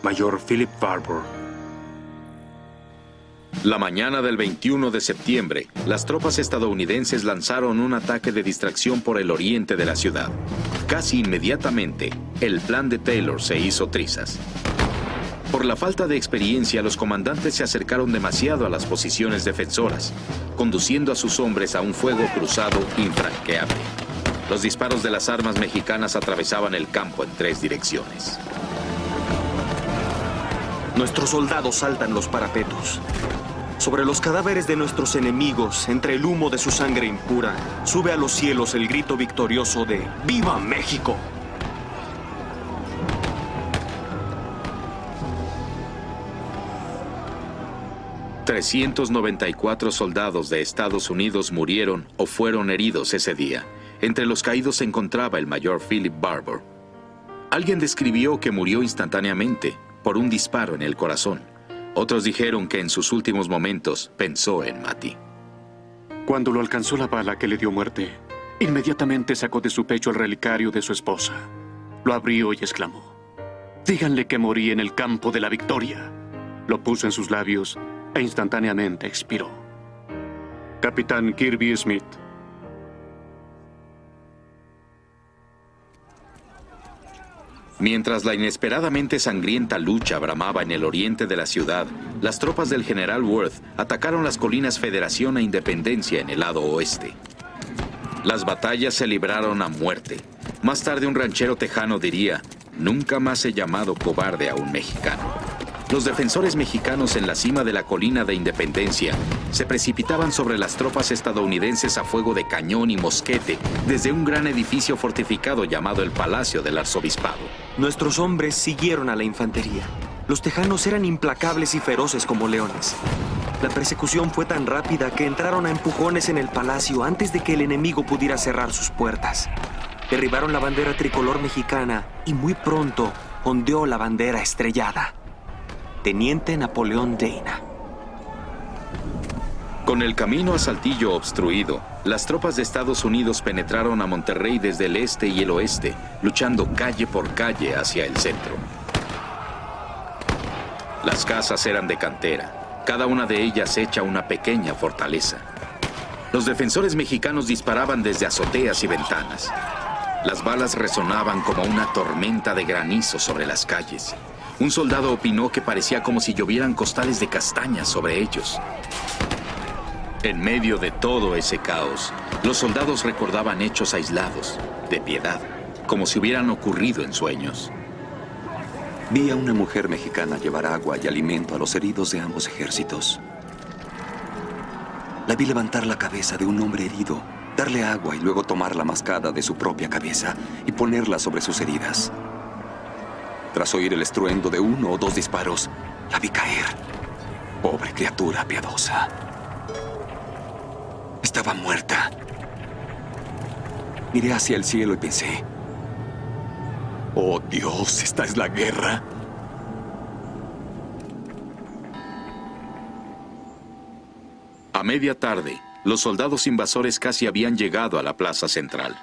Mayor Philip Barbour.
La mañana del 21 de septiembre, las tropas estadounidenses lanzaron un ataque de distracción por el oriente de la ciudad. Casi inmediatamente, el plan de Taylor se hizo trizas. Por la falta de experiencia, los comandantes se acercaron demasiado a las posiciones defensoras, conduciendo a sus hombres a un fuego cruzado infranqueable. Los disparos de las armas mexicanas atravesaban el campo en 3 direcciones.
Nuestros soldados saltan los parapetos. Sobre los cadáveres de nuestros enemigos, entre el humo de su sangre impura, sube a los cielos el grito victorioso de ¡Viva México!
$394 soldados de Estados Unidos murieron o fueron heridos ese día. Entre los caídos se encontraba el mayor Philip Barbour. Alguien describió que murió instantáneamente. por un disparo en el corazón. Otros dijeron que en sus últimos momentos pensó en Mati.
Cuando lo alcanzó la bala que le dio muerte, inmediatamente sacó de su pecho el relicario de su esposa. Lo abrió y exclamó: «Díganle que morí en el campo de la victoria». Lo puso en sus labios e instantáneamente expiró. Capitán Kirby Smith.
Mientras la inesperadamente sangrienta lucha bramaba en el oriente de la ciudad, las tropas del general Worth atacaron las colinas Federación e Independencia en el lado oeste. Las batallas se libraron a muerte. Más tarde un ranchero tejano diría: «Nunca más he llamado cobarde a un mexicano». Los defensores mexicanos en la cima de la colina de Independencia se precipitaban sobre las tropas estadounidenses a fuego de cañón y mosquete desde un gran edificio fortificado llamado el Palacio del Arzobispado.
Nuestros hombres siguieron a la infantería. Los tejanos eran implacables y feroces como leones. La persecución fue tan rápida que entraron a empujones en el palacio antes de que el enemigo pudiera cerrar sus puertas. Derribaron la bandera tricolor mexicana y muy pronto ondeó la bandera estrellada. Teniente Napoleón Dana.
Con el camino a Saltillo obstruido, las tropas de Estados Unidos penetraron a Monterrey desde el este y el oeste, luchando calle por calle hacia el centro. Las casas eran de cantera, cada una de ellas hecha una pequeña fortaleza. Los defensores mexicanos disparaban desde azoteas y ventanas. Las balas resonaban como una tormenta de granizo sobre las calles. Un soldado opinó que parecía como si llovieran costales de castañas sobre ellos. En medio de todo ese caos, los soldados recordaban hechos aislados, de piedad, como si hubieran ocurrido en sueños.
Vi a una mujer mexicana llevar agua y alimento a los heridos de ambos ejércitos. La vi levantar la cabeza de un hombre herido, darle agua y luego tomar la mascada de su propia cabeza y ponerla sobre sus heridas. Tras oír el estruendo de 1 o 2 disparos, la vi caer. Pobre criatura piadosa. Estaba muerta. Miré hacia el cielo y pensé: «Oh Dios, ¿esta es la guerra?».
A media tarde, los soldados invasores casi habían llegado a la plaza central.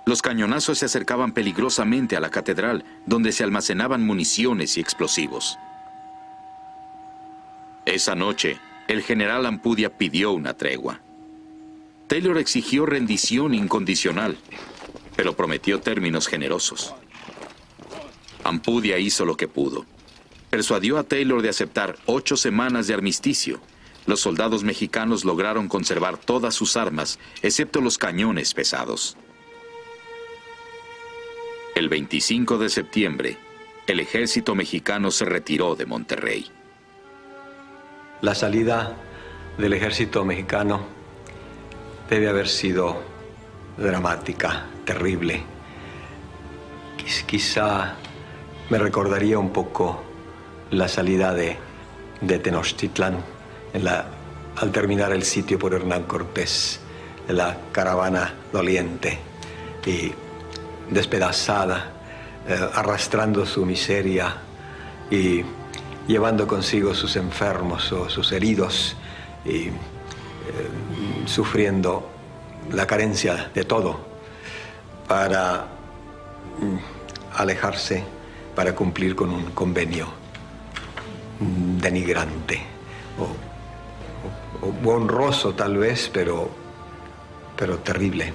Los cañonazos se acercaban peligrosamente a la catedral, donde se almacenaban municiones y explosivos. Esa noche, el general Ampudia pidió una tregua. Taylor exigió rendición incondicional, pero prometió términos generosos. Ampudia hizo lo que pudo. Persuadió a Taylor de aceptar 8 semanas de armisticio. Los soldados mexicanos lograron conservar todas sus armas, excepto los cañones pesados. El 25 de septiembre, el ejército mexicano se retiró de Monterrey.
La salida del ejército mexicano debe haber sido dramática, terrible. Quizá me recordaría un poco la salida de Tenochtitlán al terminar el sitio por Hernán Cortés, la caravana doliente y despedazada, arrastrando su miseria y llevando consigo sus enfermos o sus heridos y sufriendo la carencia de todo para alejarse, para cumplir con un convenio denigrante o honroso tal vez, pero terrible.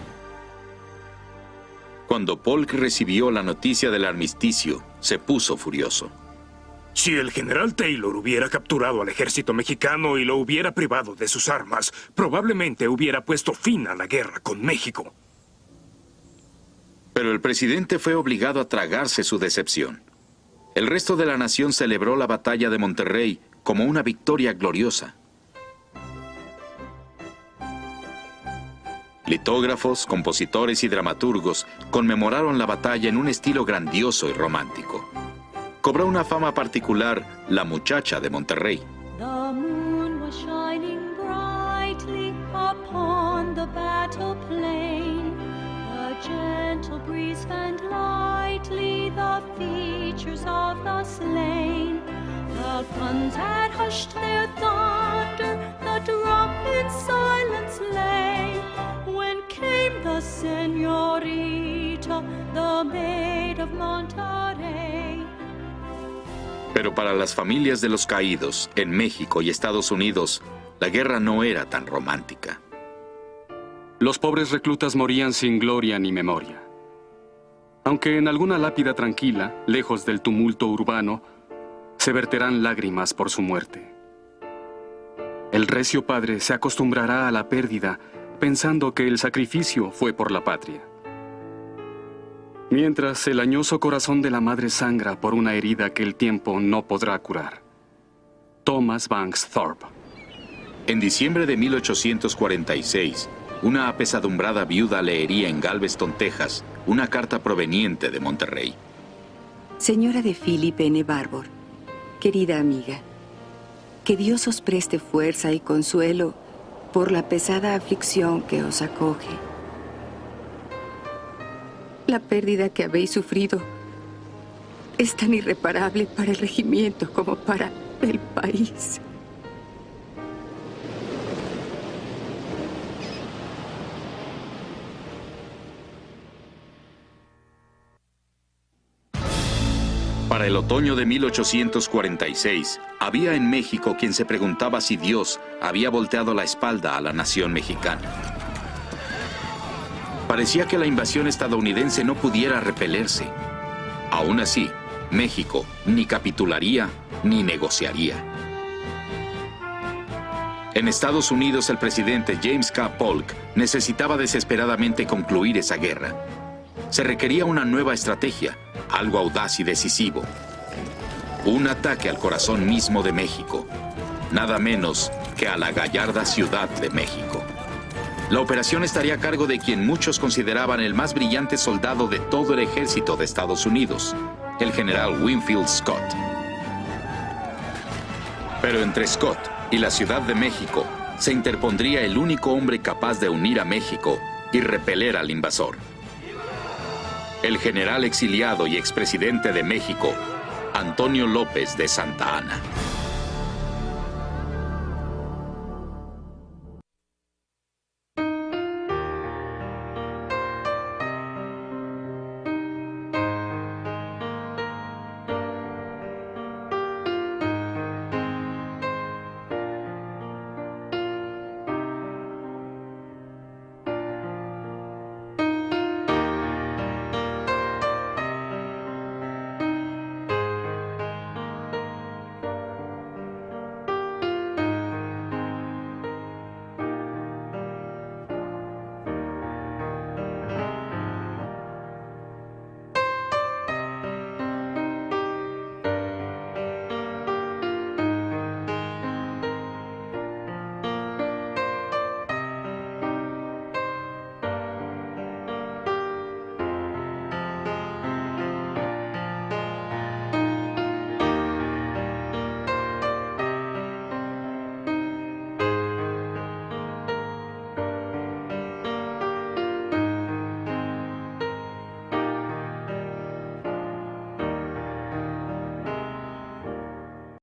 Cuando Polk recibió la noticia del armisticio, se puso furioso.
Si el general Taylor hubiera capturado al ejército mexicano y lo hubiera privado de sus armas, probablemente hubiera puesto fin a la guerra con México.
Pero el presidente fue obligado a tragarse su decepción. El resto de la nación celebró la batalla de Monterrey como una victoria gloriosa. Litógrafos, compositores y dramaturgos conmemoraron la batalla en un estilo grandioso y romántico. Cobró una fama particular la muchacha de Monterrey.
The moon was shining brightly upon the battle plain. A gentle breeze fanned lightly the features of of the slain. The guns had hushed their thunder, the drum in silence lay, when came the señorita, the maid of Monterrey.
Pero para las familias de los caídos en México y Estados Unidos, la guerra no era tan romántica.
Los pobres reclutas morían sin gloria ni memoria. Aunque en alguna lápida tranquila, lejos del tumulto urbano, se verterán lágrimas por su muerte. El recio padre se acostumbrará a la pérdida, pensando que el sacrificio fue por la patria. Mientras el añoso corazón de la madre sangra por una herida que el tiempo no podrá curar. Thomas Banks Thorpe.
En diciembre de 1846, una apesadumbrada viuda leería en Galveston, Texas, una carta proveniente de Monterrey.
Señora de Philip N. Barbour, querida amiga, que Dios os preste fuerza y consuelo por la pesada aflicción que os acoge. La pérdida que habéis sufrido es tan irreparable para el regimiento como para el país.
Para el otoño de 1846, había en México quien se preguntaba si Dios había volteado la espalda a la nación mexicana. Parecía que la invasión estadounidense no pudiera repelerse. Aún así, México ni capitularía ni negociaría. En Estados Unidos, el presidente James K. Polk necesitaba desesperadamente concluir esa guerra. Se requería una nueva estrategia, algo audaz y decisivo. Un ataque al corazón mismo de México, nada menos que a la gallarda Ciudad de México. La operación estaría a cargo de quien muchos consideraban el más brillante soldado de todo el ejército de Estados Unidos, el general Winfield Scott. Pero entre Scott y la Ciudad de México se interpondría el único hombre capaz de unir a México y repeler al invasor. El general exiliado y expresidente de México, Antonio López de Santa Anna.